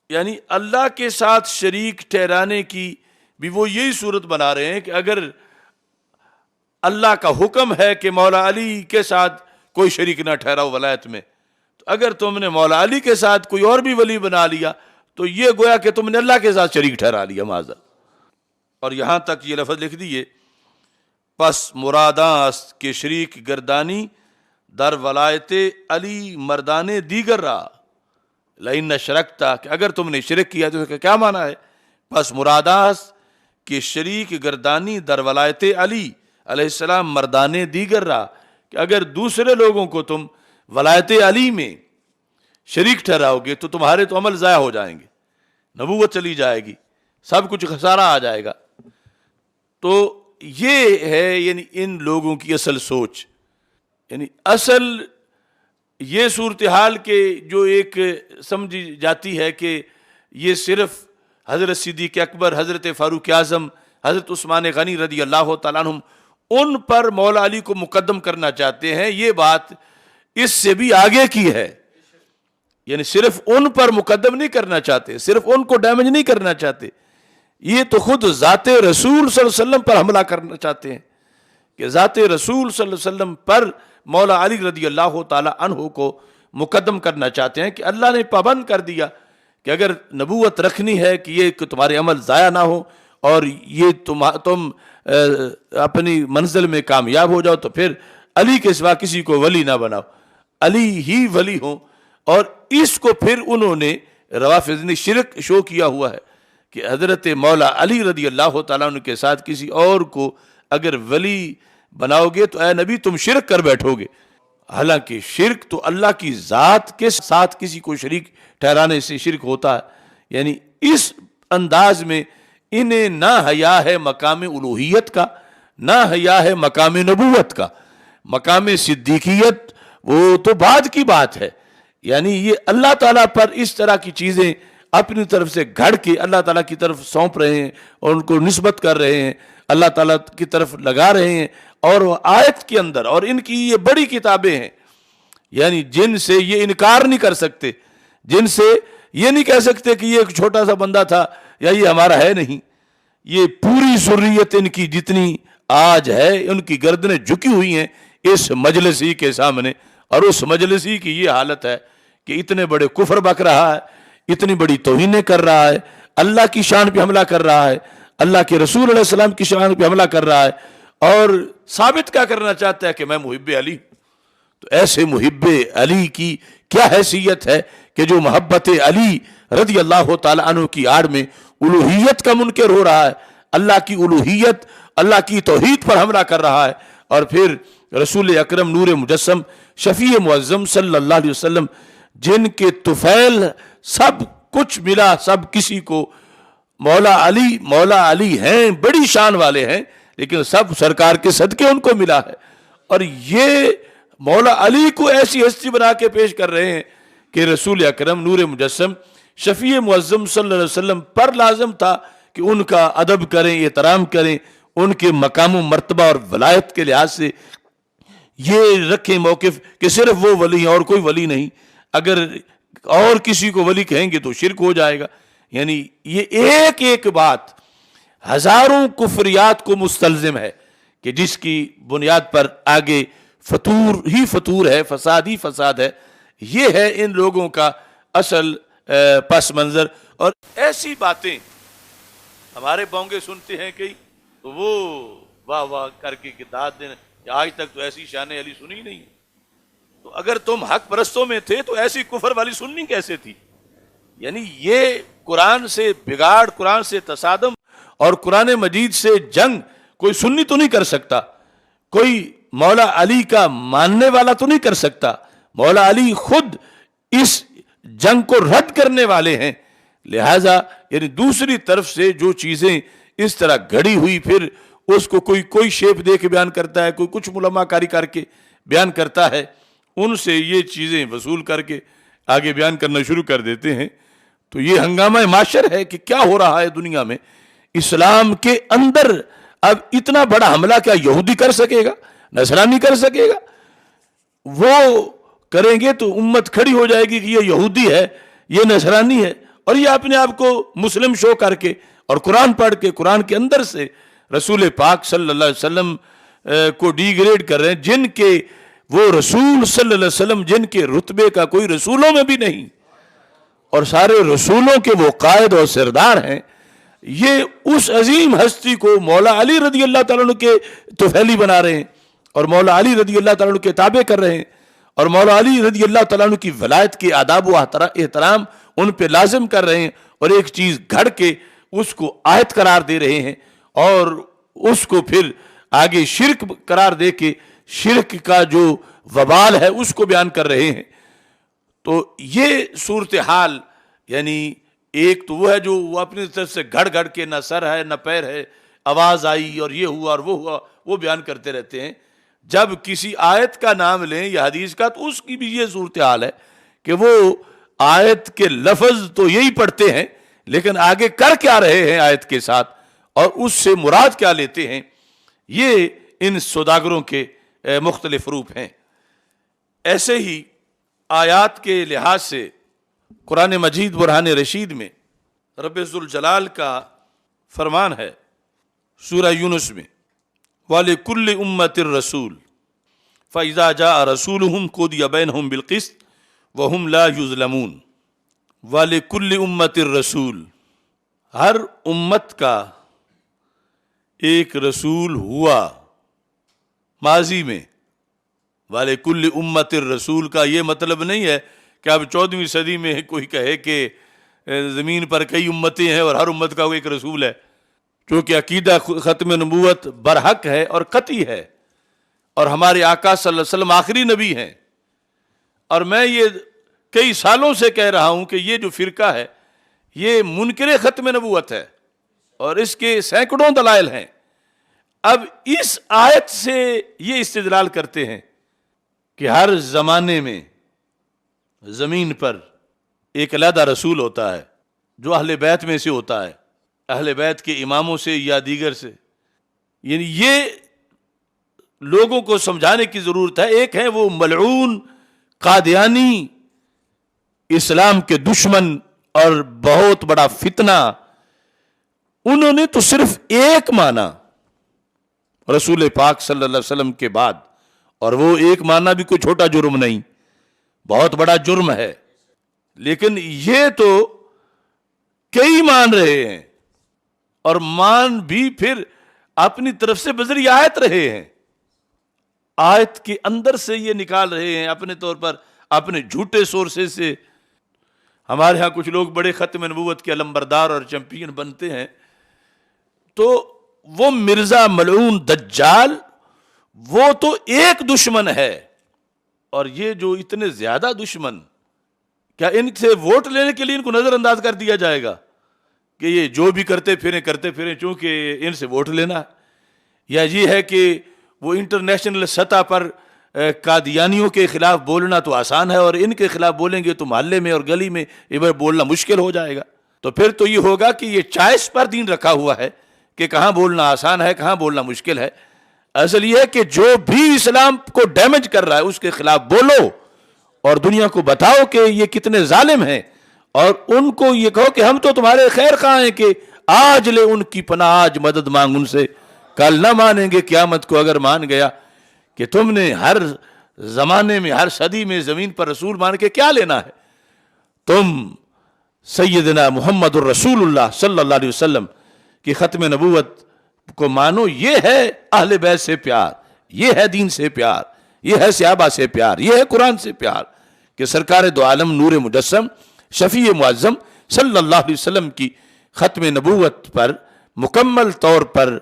یعنی اللہ کے ساتھ شریک ٹھہرانے کی بھی وہ یہی صورت بنا رہے ہیں کہ اگر اللہ کا حکم ہے کہ مولا علی کے ساتھ کوئی شریک نہ ٹھہراؤ ولایت میں، تو اگر تم نے مولا علی کے ساتھ کوئی اور بھی ولی بنا لیا تو یہ گویا کہ تم نے اللہ کے ساتھ شریک ٹھہرا لیا معاذ. اور یہاں تک یہ لفظ لکھ دیے پس مراداں کے شریک گردانی در ولایت علی مردان دیگر را لئن اشرکتا، کہ اگر تم نے شرک کیا تو اس کا کیا معنی ہے؟ پس مراداں کے شریک گردانی در ولایت علی علیہ السلام مردان دیگر را، کہ اگر دوسرے لوگوں کو تم ولایت علی میں شریک ٹھہراؤ گے تو تمہارے تو عمل ضائع ہو جائیں گے، نبوت چلی جائے گی، سب کچھ خسارہ آ جائے گا. تو یہ ہے یعنی ان لوگوں کی اصل سوچ. یعنی اصل یہ صورتحال کے جو ایک سمجھی جاتی ہے کہ یہ صرف حضرت صدیق اکبر، حضرت فاروق اعظم، حضرت عثمان غنی رضی اللہ تعالیٰ عنہم ان پر مولا علی کو مقدم کرنا چاہتے ہیں، یہ بات اس سے بھی آگے کی ہے. یعنی صرف ان پر مقدم نہیں کرنا چاہتے، صرف ان کو ڈیمیج نہیں کرنا چاہتے، یہ تو خود ذات رسول صلی اللہ علیہ وسلم پر حملہ کرنا چاہتے ہیں کہ ذات رسول صلی اللہ علیہ وسلم پر مولا علی رضی اللہ تعالی عنہ کو مقدم کرنا چاہتے ہیں کہ اللہ نے پابند کر دیا کہ اگر نبوت رکھنی ہے کہ یہ کہ تمہارے عمل ضائع نہ ہو اور یہ تم اپنی منزل میں کامیاب ہو جاؤ تو پھر علی کے سوا کسی کو ولی نہ بناؤ، علی ہی ولی ہوں۔ اور اس کو پھر انہوں نے روافض نے شرک شو کیا ہوا ہے کہ حضرت مولا علی رضی اللہ تعالیٰ عنہ کے ساتھ کسی اور کو اگر ولی بناؤ گے تو اے نبی تم شرک کر بیٹھو گے۔ حالانکہ شرک تو اللہ کی ذات کے ساتھ کسی کو شریک ٹھہرانے سے شرک ہوتا ہے۔ یعنی اس انداز میں انہیں نہ حیا ہے مقام الوہیت کا، نہ حیا ہے مقام نبوت کا۔ مقام صدیقیت وہ تو بعد کی بات ہے، یعنی یہ اللہ تعالیٰ پر اس طرح کی چیزیں اپنی طرف سے گھڑ کے اللہ تعالیٰ کی طرف سونپ رہے ہیں اور ان کو نسبت کر رہے ہیں، اللہ تعالیٰ کی طرف لگا رہے ہیں، اور وہ آیت کے اندر، اور ان کی یہ بڑی کتابیں ہیں یعنی جن سے یہ انکار نہیں کر سکتے، جن سے یہ نہیں کہہ سکتے کہ یہ ایک چھوٹا سا بندہ تھا یا یہ ہمارا ہے نہیں۔ یہ پوری ذریت ان کی جتنی آج ہے ان کی گردنیں جھکی ہوئی ہیں اس مجلسی کے سامنے، اور اس مجلسی کی یہ حالت ہے کہ اتنے بڑے کفر بک رہا ہے، اتنی بڑی توہینیں کر رہا ہے، اللہ کی شان پہ حملہ کر رہا ہے، اللہ کے رسول علیہ السلام کی شان پہ حملہ کر رہا ہے، اور ثابت کیا کرنا چاہتا ہے کہ میں محب علی۔ تو ایسے محب علی کی کیا حیثیت ہے کہ جو محبت علی رضی اللہ تعالیٰ عنہ کی آڑ میں الوہیت کا منکر ہو رہا ہے، اللہ کی الوہیت، اللہ کی توحید پر حملہ کر رہا ہے، اور پھر رسول اکرم نور مجسم شفیع معظم صلی اللہ علیہ وسلم جن کے طفیل سب کچھ ملا، سب کسی کو، مولا علی ہیں، بڑی شان والے ہیں، لیکن سب سرکار کے صدقے ان کو ملا ہے، اور یہ مولا علی کو ایسی ہستی بنا کے پیش کر رہے ہیں کہ رسول اکرم نور مجسم شفیع معظم صلی اللہ علیہ وسلم پر لازم تھا کہ ان کا ادب کریں، احترام کریں، ان کے مقام و مرتبہ اور ولایت کے لحاظ سے یہ رکھیں موقف کہ صرف وہ ولی ہیں اور کوئی ولی نہیں، اگر اور کسی کو ولی کہیں گے تو شرک ہو جائے گا۔ یعنی یہ ایک ایک بات ہزاروں کفریات کو مستلزم ہے کہ جس کی بنیاد پر آگے فتور ہی فتور ہے، فساد ہی فساد ہے۔ یہ ہے ان لوگوں کا اصل پس منظر، اور ایسی باتیں ہمارے بونگے سنتے ہیں کئی تو وہ واہ واہ کر کے داد دینا کہ آج تک تو ایسی شان علی سنی نہیں۔ تو اگر تم حق پرستوں میں تھے تو ایسی کفر والی سننی کیسے تھی؟ یعنی یہ قرآن سے بگاڑ، قرآن سے تصادم اور قرآن مجید سے جنگ کوئی سنی تو نہیں کر سکتا، کوئی مولا علی کا ماننے والا تو نہیں کر سکتا۔ مولا علی خود اس جنگ کو رد کرنے والے ہیں، لہذا یعنی دوسری طرف سے جو چیزیں اس طرح گھڑی ہوئی پھر اس کو کوئی شیپ دے کے بیان کرتا ہے، کوئی کچھ ملمہ کاری کر کے بیان کرتا ہے، ان سے یہ چیزیں وصول کر کے آگے بیان کرنا شروع کر دیتے ہیں۔ تو یہ ہنگامہ معاشر ہے کہ کیا ہو رہا ہے دنیا میں۔ اسلام کے اندر اب اتنا بڑا حملہ کیا یہودی کر سکے گا، نصرانی کر سکے گا؟ وہ کریں گے تو امت کھڑی ہو جائے گی کہ یہ یہودی ہے، یہ نصرانی ہے، اور یہ اپنے آپ کو مسلم شو کر کے اور قرآن پڑھ کے قرآن کے اندر سے رسول پاک صلی اللہ علیہ وسلم کو ڈی گریڈ کر رہے ہیں، جن کے وہ رسول صلی اللہ علیہ وسلم جن کے رتبے کا کوئی رسولوں میں بھی نہیں، اور سارے رسولوں کے وہ قائد اور سردار ہیں۔ یہ اس عظیم ہستی کو مولا علی رضی اللہ تعالیٰ عنہ کے طفیلی بنا رہے ہیں، اور مولا علی رضی اللہ تعالیٰ عنہ کے تابع کر رہے ہیں، اور مولا علی رضی اللہ تعالیٰ عنہ کی ولایت کے آداب و احترام ان پہ لازم کر رہے ہیں، اور ایک چیز گھڑ کے اس کو آیت قرار دے رہے ہیں، اور اس کو پھر آگے شرک قرار دے کے شرک کا جو وبال ہے اس کو بیان کر رہے ہیں۔ تو یہ صورتحال یعنی ایک تو وہ ہے جو وہ اپنی طرف سے گھڑ گھڑ کے نہ سر ہے نہ پیر ہے، آواز آئی اور یہ ہوا اور وہ ہوا، وہ بیان کرتے رہتے ہیں۔ جب کسی آیت کا نام لیں یا حدیث کا تو اس کی بھی یہ صورتحال ہے کہ وہ آیت کے لفظ تو یہی پڑھتے ہیں لیکن آگے کر کیا رہے ہیں آیت کے ساتھ اور اس سے مراد کیا لیتے ہیں، یہ ان سوداگروں کے مختلف روپ ہیں۔ ایسے ہی آیات کے لحاظ سے قرآن مجید برہان رشید میں رب ذوالجلال کا فرمان ہے سورہ یونس میں، وَلِكُلِّ أُمَّةٍ الرَّسُولُ فَإِذَا جَاءَ رَسُولُهُمْ قُضِيَ بَيْنَهُمْ بِالْقِسْطِ وَهُمْ لَا يُظْلَمُونَ۔ وَلِكُلِّ أُمَّةٍ الرَّسُولُ، ہر امت کا ایک رسول ہوا ماضی میں، والے کل امت الرسول کا یہ مطلب نہیں ہے کہ اب 14ویں صدی میں کوئی کہے کہ زمین پر کئی امتیں ہیں اور ہر امت کا ایک رسول ہے، کیونکہ عقیدہ ختم نبوت برحق ہے اور قطعی ہے، اور ہمارے آقا صلی اللہ علیہ وسلم آخری نبی ہیں۔ اور میں یہ کئی سالوں سے کہہ رہا ہوں کہ یہ جو فرقہ ہے یہ منکر ختم نبوت ہے، اور اس کے سینکڑوں دلائل ہیں۔ اب اس آیت سے یہ استدلال کرتے ہیں کہ ہر زمانے میں زمین پر ایک علیحدہ رسول ہوتا ہے جو اہل بیت میں سے ہوتا ہے، اہل بیت کے اماموں سے یا دیگر سے۔ یعنی یہ لوگوں کو سمجھانے کی ضرورت ہے۔ ایک ہے وہ ملعون قادیانی، اسلام کے دشمن اور بہت بڑا فتنہ، انہوں نے تو صرف ایک مانا رسول پاک صلی اللہ علیہ وسلم کے بعد، اور وہ ایک ماننا بھی کوئی چھوٹا جرم نہیں، بہت بڑا جرم ہے، لیکن یہ تو کئی مان رہے ہیں، اور مان بھی پھر اپنی طرف سے بذریعہ آیت رہے ہیں، آیت کے اندر سے یہ نکال رہے ہیں اپنے طور پر، اپنے جھوٹے سورسز سے۔ ہمارے ہاں کچھ لوگ بڑے ختم نبوت کے علمبردار اور چیمپئن بنتے ہیں، تو وہ مرزا ملعون دجال وہ تو ایک دشمن ہے، اور یہ جو اتنے زیادہ دشمن، کیا ان سے ووٹ لینے کے لیے ان کو نظر انداز کر دیا جائے گا کہ یہ جو بھی کرتے پھریں چونکہ ان سے ووٹ لینا ہے؟ یا یہ ہے کہ وہ انٹرنیشنل سطح پر قادیانیوں کے خلاف بولنا تو آسان ہے، اور ان کے خلاف بولیں گے تو محلے میں اور گلی میں بولنا مشکل ہو جائے گا؟ تو پھر تو یہ ہوگا کہ یہ چوائس پر دین رکھا ہوا ہے کہ کہاں بولنا آسان ہے، کہاں بولنا مشکل ہے۔ اصل یہ ہے کہ جو بھی اسلام کو ڈیمیج کر رہا ہے اس کے خلاف بولو، اور دنیا کو بتاؤ کہ یہ کتنے ظالم ہیں، اور ان کو یہ کہو کہ ہم تو تمہارے خیر خواہ ہیں، کہ آج لے ان کی پناہ، آج مدد مانگ ان سے، کل نہ مانیں گے قیامت کو اگر مان گیا کہ تم نے ہر زمانے میں ہر صدی میں زمین پر رسول مان کے کیا لینا ہے؟ تم سیدنا محمد الرسول اللہ صلی اللہ علیہ وسلم کی ختم نبوت کو مانو۔ یہ ہے اہل بیت سے پیار، یہ ہے دین سے پیار، یہ ہے صحابہ سے پیار، یہ ہے قرآن سے پیار، کہ سرکار دو عالم نور مجسم شفیع معظم صلی اللہ علیہ وسلم کی ختم نبوت پر مکمل طور پر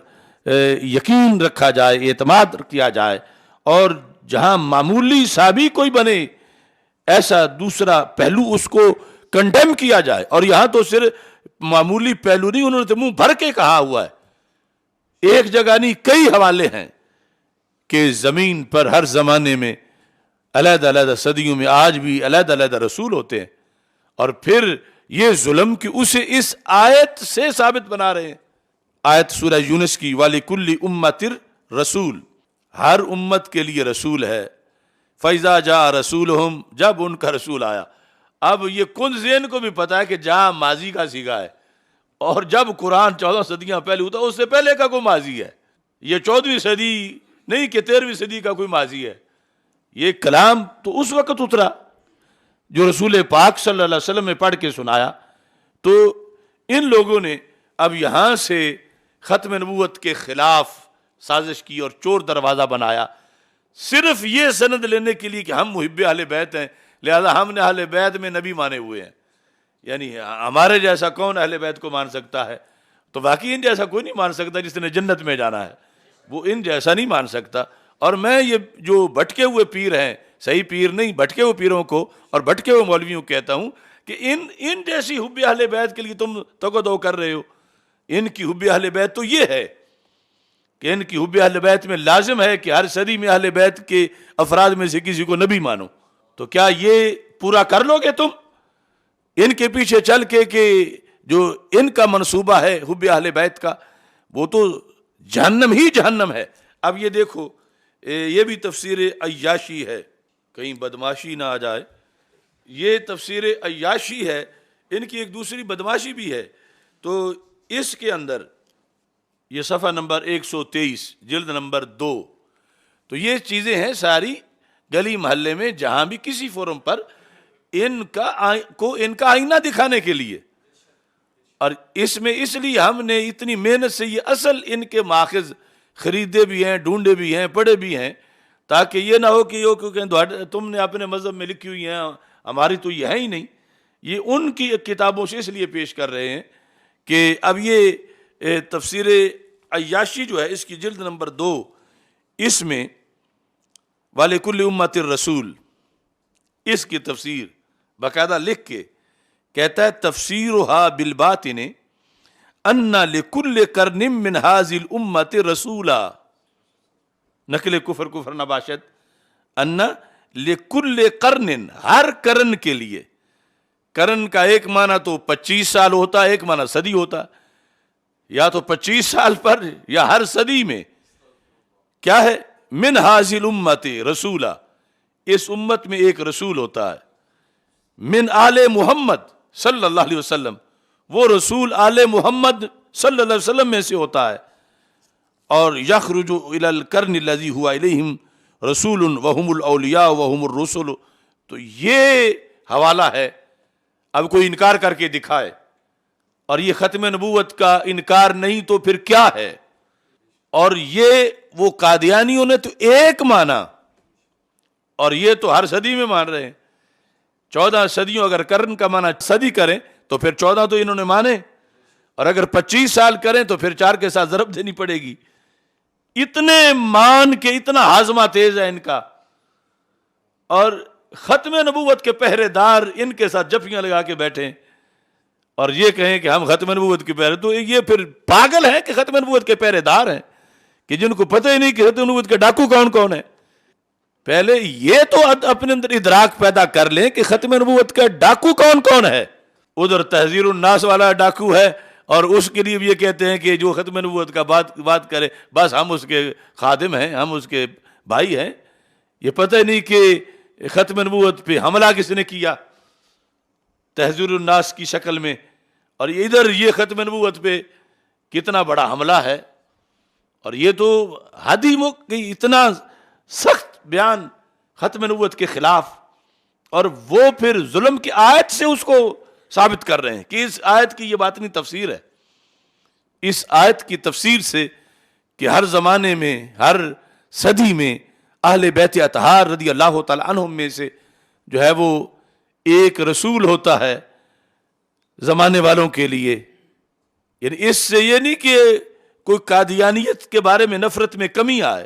یقین رکھا جائے، اعتماد کیا جائے، اور جہاں معمولی سا بھی کوئی بنے ایسا دوسرا پہلو اس کو کنڈیم کیا جائے۔ اور یہاں تو صرف معمولی پہلو نہیں، انہوں نے تو منہ بھر کے کہا ہوا ہے، ایک جگہ نہیں کئی حوالے ہیں کہ زمین پر ہر زمانے میں علیحدہ علیحدہ صدیوں میں آج بھی علیحدہ علیحدہ رسول ہوتے ہیں، اور پھر یہ ظلم کہ اسے اس آیت سے ثابت بنا رہے ہیں۔ آیت سورہ یونس کی، وَلِكُلِّ أُمَّةٍ رسول، ہر امت کے لیے رسول ہے۔ فَإِذَا جَاءَ رَسُولُهُمْ، جب ان کا رسول آیا۔ اب یہ کن ذہن کو بھی پتا ہے کہ جہاں ماضی کا سیگا ہے، اور جب قرآن 14 صدیاں پہلے ہوتا اس سے پہلے کا کوئی ماضی ہے، یہ 14ویں صدی نہیں کہ 13ویں صدی کا کوئی ماضی ہے۔ یہ کلام تو اس وقت اترا جو رسول پاک صلی اللہ علیہ وسلم نے پڑھ کے سنایا۔ تو ان لوگوں نے اب یہاں سے ختم نبوت کے خلاف سازش کی اور چور دروازہ بنایا، صرف یہ سند لینے کے لیے کہ ہم محب اہل بیت ہیں، لہذا ہم نے اہل بیت میں نبی مانے ہوئے ہیں، یعنی ہمارے جیسا کون اہل بیت کو مان سکتا ہے؟ تو واقعی ان جیسا کوئی نہیں مان سکتا، جس نے جنت میں جانا ہے وہ ان جیسا نہیں مان سکتا۔ اور میں یہ جو بھٹکے ہوئے پیر ہیں، صحیح پیر نہیں، بھٹکے ہوئے پیروں کو اور بھٹکے ہوئے مولویوں کو کہتا ہوں کہ ان جیسی حب اہل بیت کے لیے تم تگو کر رہے ہو۔ ان کی حب اہل بیت تو یہ ہے کہ ان کی حب اہل بیت میں لازم ہے کہ ہر صدی میں اہل بیت کے افراد میں سے کسی کو نبی مانو۔ تو کیا یہ پورا کر لو گے تم ان کے پیچھے چل کے کہ جو ان کا منصوبہ ہے حب اہل بیت کا، وہ تو جہنم ہی جہنم ہے۔ اب یہ دیکھو، یہ بھی تفسیر عیاشی ہے، کہیں بدماشی نہ آ جائے، یہ تفسیر عیاشی ہے، ان کی ایک دوسری بدماشی بھی ہے۔ تو اس کے اندر یہ صفحہ نمبر 123 جلد نمبر 2، تو یہ چیزیں ہیں ساری گلی محلے میں جہاں بھی کسی فورم پر ان کا آئینہ دکھانے کے لیے۔ اور اس میں اس لیے ہم نے اتنی محنت سے یہ اصل ان کے ماخذ خریدے بھی ہیں، ڈھونڈے بھی ہیں، پڑھے بھی ہیں، تاکہ یہ نہ ہو کہ یہ کیونکہ تم نے اپنے مذہب میں لکھی ہوئی ہیں، ہماری تو یہ ہے ہی نہیں. یہ ان کی کتابوں سے اس لیے پیش کر رہے ہیں کہ اب یہ تفسیر عیاشی جو ہے اس کی جلد نمبر 2، اس میں وَلِكُلِّ أُمَّةٍ الرَّسُولِ اس کی تفسیر باقاعدہ لکھ کے کہتا ہے تفسیرها بالباطن ان لكل قرن من هذه الامه رسولا، نقل کفر نباشد، ان لكل قرن ہر قرن کے لیے، قرن کا ایک معنی تو 25 سال ہوتا ہے، ایک معنی صدی ہوتا ہے، یا تو 25 سال پر یا ہر صدی میں کیا ہے، من هذه الامه رسولا، اس امت میں ایک رسول ہوتا ہے، من آل محمد صلی اللہ علیہ وسلم، وہ رسول آل محمد صلی اللہ علیہ وسلم میں سے ہوتا ہے، اور یخرج الی القرن الذی هو الیہم رسول وهم الاولیاء وهم الرسل. تو یہ حوالہ ہے. اب کوئی انکار کر کے دکھائے اور یہ ختم نبوت کا انکار نہیں تو پھر کیا ہے؟ اور یہ وہ قادیانیوں نے تو ایک مانا اور یہ تو ہر صدی میں مان رہے ہیں. 14 صدیوں اگر قرن کا مانا صدی کریں تو پھر 14 تو انہوں نے مانے، اور اگر 25 سال کریں تو پھر 4 کے ساتھ ضرب دینی پڑے گی. اتنے مان کے اتنا ہاضمہ تیز ہے ان کا، اور ختم نبوت کے پہرے دار ان کے ساتھ جفیاں لگا کے بیٹھے اور یہ کہیں کہ ہم ختم نبوت کے پہرے، تو یہ پھر پاگل ہیں کہ ختم نبوت کے پہرے دار ہیں کہ جن کو پتہ ہی نہیں کہ ختم نبوت کے ڈاکو کون کون ہے. پہلے یہ تو اپنے اندر ادراک پیدا کر لیں کہ ختم نبوت کا ڈاکو کون کون ہے. ادھر تحذیر الناس والا ڈاکو ہے اور اس کے لیے بھی یہ کہتے ہیں کہ جو ختم نبوت کا بات کرے بس ہم اس کے خادم ہیں، ہم اس کے بھائی ہیں. یہ پتہ ہی نہیں کہ ختم نبوت پہ حملہ کس نے کیا تحذیر الناس کی شکل میں، اور ادھر یہ ختم نبوت پہ کتنا بڑا حملہ ہے. اور یہ تو حد ہی اتنا سخت بیان ختم نبوت کے خلاف، اور وہ پھر ظلم کی آیت سے اس کو ثابت کر رہے ہیں کہ اس آیت کی یہ باطنی تفسیر ہے. اس آیت کی تفسیر سے کہ ہر زمانے میں، ہر صدی میں اہل بیت اطہار رضی اللہ تعالی عنہم میں سے جو ہے وہ ایک رسول ہوتا ہے زمانے والوں کے لیے. یعنی اس سے یہ نہیں کہ کوئی قادیانیت کے بارے میں نفرت میں کمی آئے،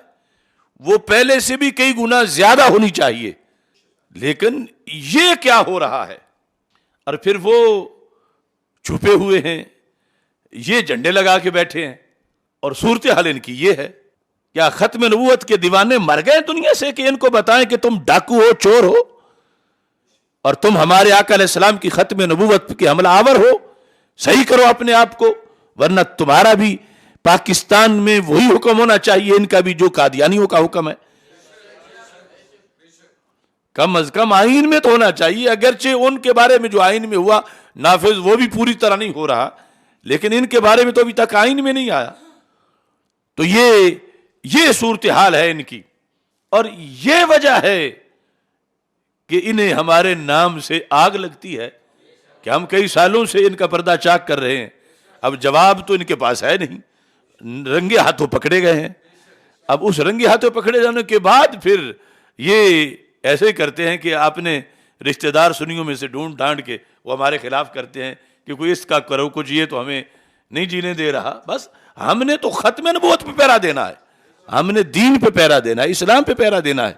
وہ پہلے سے بھی کئی گنا زیادہ ہونی چاہیے، لیکن یہ کیا ہو رہا ہے. اور پھر وہ چھپے ہوئے ہیں، یہ جھنڈے لگا کے بیٹھے ہیں، اور صورتحال ان کی یہ ہے. کیا ختم نبوت کے دیوانے مر گئے دنیا سے کہ ان کو بتائیں کہ تم ڈاکو ہو، چور ہو، اور تم ہمارے آقا علیہ السلام کی ختم نبوت کے حملہ آور ہو؟ صحیح کرو اپنے آپ کو، ورنہ تمہارا بھی پاکستان میں وہی حکم ہونا چاہیے ان کا بھی جو قادیانیوں کا حکم ہے. کم از کم آئین میں تو ہونا چاہیے، اگرچہ ان کے بارے میں جو آئین میں ہوا نافذ وہ بھی پوری طرح نہیں ہو رہا، لیکن ان کے بارے میں تو ابھی تک آئین میں نہیں آیا. تو یہ صورتحال ہے ان کی، اور یہ وجہ ہے کہ انہیں ہمارے نام سے آگ لگتی ہے کہ ہم کئی سالوں سے ان کا پردہ چاک کر رہے ہیں. اب جواب تو ان کے پاس ہے نہیں، رنگے ہاتھوں پکڑے گئے ہیں. اب اس رنگے ہاتھوں پکڑے جانے کے بعد پھر یہ ایسے کرتے ہیں کہ اپنے رشتہ دار سنیوں میں سے ڈھونڈ ڈھانڈ کے وہ ہمارے خلاف کرتے ہیں کہ کوئی اس کا کرو کچھ، یہ تو ہمیں نہیں جینے دے رہا. بس ہم نے تو ختم نبوت پہ پیرا دینا ہے، ہم نے دین پہ پیرا دینا ہے، اسلام پہ پیرا دینا ہے.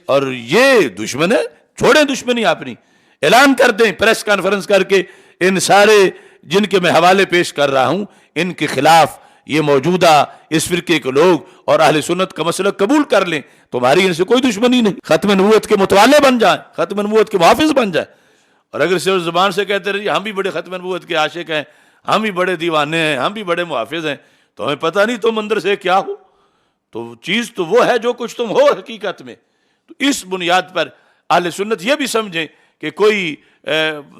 اور یہ دشمن ہے، چھوڑیں دشمنی اپنی، اعلان کر دیں پریس کانفرنس کر کے ان سارے جن کے میں حوالے پیش کر رہا ہوں ان کے خلاف یہ موجودہ اس فرقے کے لوگ اور اہل سنت کا مسئلہ قبول کر لیں، تمہاری ان سے کوئی دشمنی نہیں. ختم نبوت کے متوالے بن جائیں، ختم نبوت کے محافظ بن جائیں. اور اگر صرف زبان سے کہتے رہیے ہم بھی بڑے ختم نبوت کے عاشق ہیں، ہم بھی بڑے دیوانے ہیں، ہم بھی بڑے محافظ ہیں، تو ہمیں پتہ نہیں تم اندر سے کیا ہو. تو چیز تو وہ ہے جو کچھ تم ہو حقیقت میں. تو اس بنیاد پر اہل سنت یہ بھی سمجھیں کہ کوئی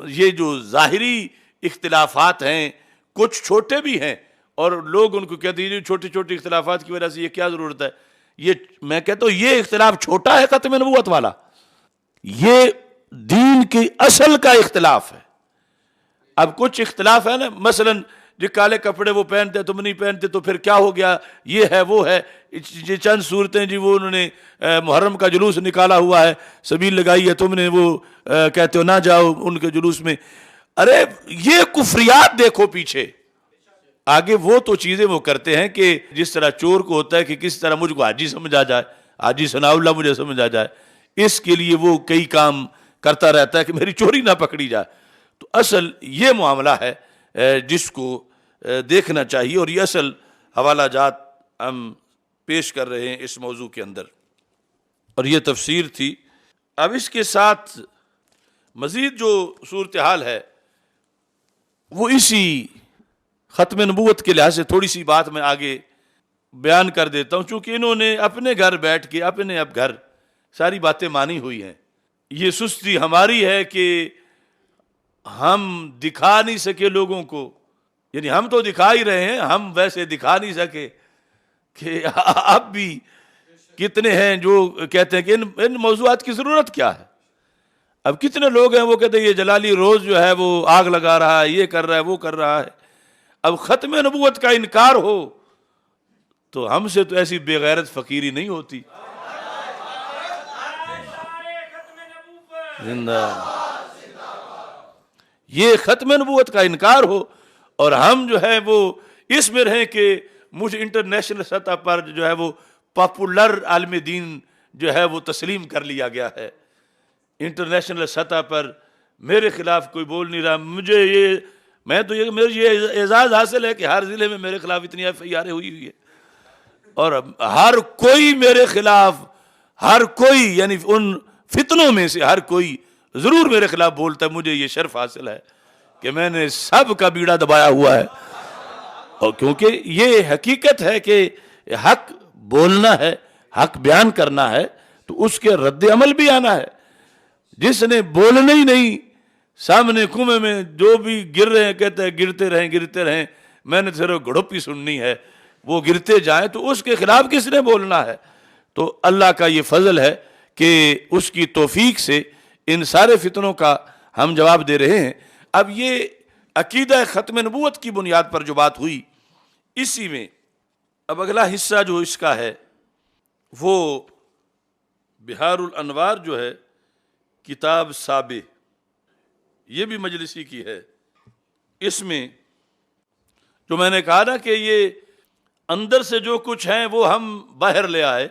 یہ جو ظاہری اختلافات ہیں کچھ چھوٹے بھی ہیں، اور لوگ ان کو کہتے ہیں چھوٹے چھوٹے اختلافات کی وجہ سے یہ کیا ضرورت ہے. یہ میں کہتا ہوں یہ اختلاف چھوٹا ہے ختم نبوت والا، یہ دین کی اصل کا اختلاف ہے. اب کچھ اختلاف ہے نا، مثلا جو کالے کپڑے وہ پہنتے تم نہیں پہنتے تو پھر کیا ہو گیا، یہ ہے وہ ہے، یہ چند صورتیں جی وہ انہوں نے محرم کا جلوس نکالا ہوا ہے، سبیل لگائی ہے، تم نے وہ کہتے ہو نہ جاؤ ان کے جلوس میں. ارے یہ کفریات دیکھو پیچھے. آگے وہ تو چیزیں وہ کرتے ہیں کہ جس طرح چور کو ہوتا ہے کہ کس طرح مجھ کو حاجی سمجھا جائے، حاجی ثناء اللہ مجھے سمجھا جائے، اس کے لیے وہ کئی کام کرتا رہتا ہے کہ میری چوری نہ پکڑی جائے. تو اصل یہ معاملہ ہے جس کو دیکھنا چاہیے، اور یہ اصل حوالہ جات ہم پیش کر رہے ہیں اس موضوع کے اندر، اور یہ تفسیر تھی. اب اس کے ساتھ مزید جو صورتحال ہے وہ اسی ختم نبوت کے لحاظ سے تھوڑی سی بات میں آگے بیان کر دیتا ہوں، چونکہ انہوں نے اپنے گھر بیٹھ کے اپنے اب گھر ساری باتیں مانی ہوئی ہیں. یہ سستی ہماری ہے کہ ہم دکھا نہیں سکے لوگوں کو، یعنی ہم تو دکھا ہی رہے ہیں، ہم ویسے دکھا نہیں سکے کہ اب بھی کتنے ہیں جو کہتے ہیں کہ ان موضوعات کی ضرورت کیا ہے. اب کتنے لوگ ہیں وہ کہتے ہیں یہ جلالی روز جو ہے وہ آگ لگا رہا ہے، یہ کر رہا ہے، وہ کر رہا ہے. اب ختم نبوت کا انکار ہو تو ہم سے تو ایسی بے غیرت فقیری نہیں ہوتی. زندہ یہ ختم نبوت کا انکار ہو اور ہم جو ہے وہ اس میں رہیں کہ مجھے انٹرنیشنل سطح پر جو ہے وہ پاپولر عالم دین جو ہے وہ تسلیم کر لیا گیا ہے، انٹرنیشنل سطح پر میرے خلاف کوئی بول نہیں رہا. مجھے یہ اعزاز حاصل ہے کہ ہر ضلع میں میرے خلاف اتنی FIR ہوئی ہے، اور ہر کوئی میرے خلاف، ہر کوئی یعنی ان فتنوں میں سے ہر کوئی ضرور میرے خلاف بولتا ہے. مجھے یہ شرف حاصل ہے کہ میں نے سب کا بیڑا دبایا ہوا ہے، اور کیونکہ یہ حقیقت ہے کہ حق بولنا ہے، حق بیان کرنا ہے تو اس کے رد عمل بھی آنا ہے. جس نے بولنا ہی نہیں، سامنے کنویں میں جو بھی گر رہے ہیں کہتے ہیں گرتے رہیں، میں نے صرف گڑھپی سننی ہے، وہ گرتے جائیں تو اس کے خلاف کس نے بولنا ہے. تو اللہ کا یہ فضل ہے کہ اس کی توفیق سے ان سارے فتنوں کا ہم جواب دے رہے ہیں. اب یہ عقیدہ ختم نبوت کی بنیاد پر جو بات ہوئی، اسی میں اب اگلا حصہ جو اس کا ہے وہ بہار الانوار جو ہے کتاب سابع، یہ بھی مجلسی کی ہے. اس میں جو میں نے کہا نا کہ یہ اندر سے جو کچھ ہیں وہ ہم باہر لے آئے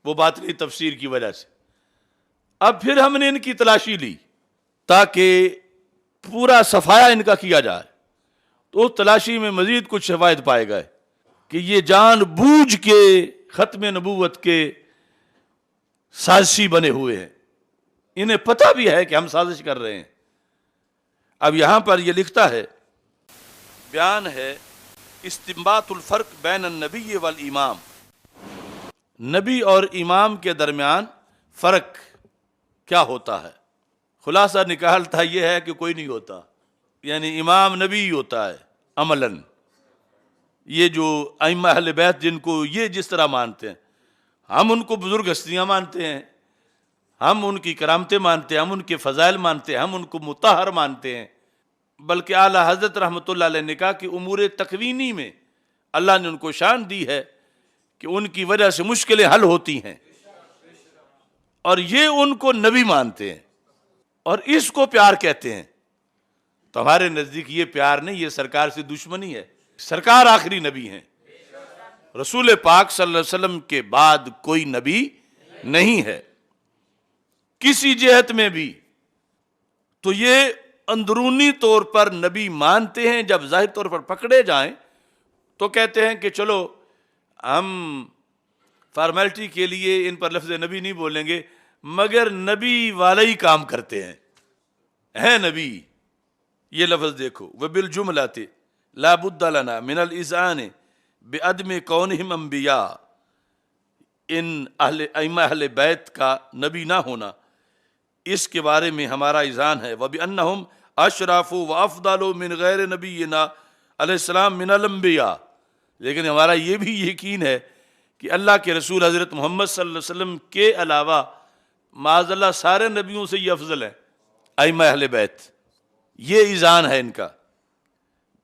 وہ باطنی تفسیر کی وجہ سے. اب پھر ہم نے ان کی تلاشی لی تاکہ پورا صفایا ان کا کیا جائے. تو اس تلاشی میں مزید کچھ شواہد پائے گئے کہ یہ جان بوجھ کے ختم نبوت کے سازشی بنے ہوئے ہیں، انہیں پتہ بھی ہے کہ ہم سازش کر رہے ہیں. اب یہاں پر یہ لکھتا ہے، بیان ہے استنباط الفرق بین النبی والامام، نبی اور امام کے درمیان فرق کیا ہوتا ہے. خلاصہ نکالتا یہ ہے کہ کوئی نہیں ہوتا، یعنی امام نبی ہوتا ہے عملاً. یہ جو ائمہ اہل بیت جن کو یہ جس طرح مانتے ہیں، ہم ان کو بزرگ ہستیاں مانتے ہیں، ہم ان کی کرامتیں مانتے ہیں، ہم ان کے فضائل مانتے ہیں، ہم ان کو مطہر مانتے ہیں. بلکہ اعلیٰ حضرت رحمۃ اللہ علیہ نے کہا کہ امور تکوینی میں اللہ نے ان کو شان دی ہے کہ ان کی وجہ سے مشکلیں حل ہوتی ہیں، اور یہ ان کو نبی مانتے ہیں اور اس کو پیار کہتے ہیں. تو ہمارے نزدیک یہ پیار نہیں، یہ سرکار سے دشمنی ہے. سرکار آخری نبی ہیں، رسول پاک صلی اللہ علیہ وسلم کے بعد کوئی نبی نہیں ہے کسی جہت میں بھی. تو یہ اندرونی طور پر نبی مانتے ہیں، جب ظاہر طور پر پکڑے جائیں تو کہتے ہیں کہ چلو ہم فارمیلٹی کے لیے ان پر لفظ نبی نہیں بولیں گے، مگر نبی والا ہی کام کرتے ہیں نبی. یہ لفظ دیکھو، وَبِالْجُمْلَةِ لَا بُدَّ لَنَا مِنَ الْإِذْعَانِ بِعَدْمِ كَوْنِهِمْ انبیاء. ان ائمہ اہل بیت کا نبی نہ ہونا اس کے بارے میں ہمارا اذعان ہے. وَبِأَنَّهُمْ أَشْرَفُ وَأَفْضَلُ مِنْ غَيْرِ نَبِيِّنَا علیہ السلام مِنَ الْأَنبِيَاءِ. لیکن ہمارا یہ بھی یقین ہے کہ اللہ کے رسول حضرت محمد صلی اللہ علیہ وسلم کے علاوہ معاذ اللہ سارے نبیوں سے یہ افضل ہیں ائمہ اہل بیت. یہ اذعان ہے ان کا.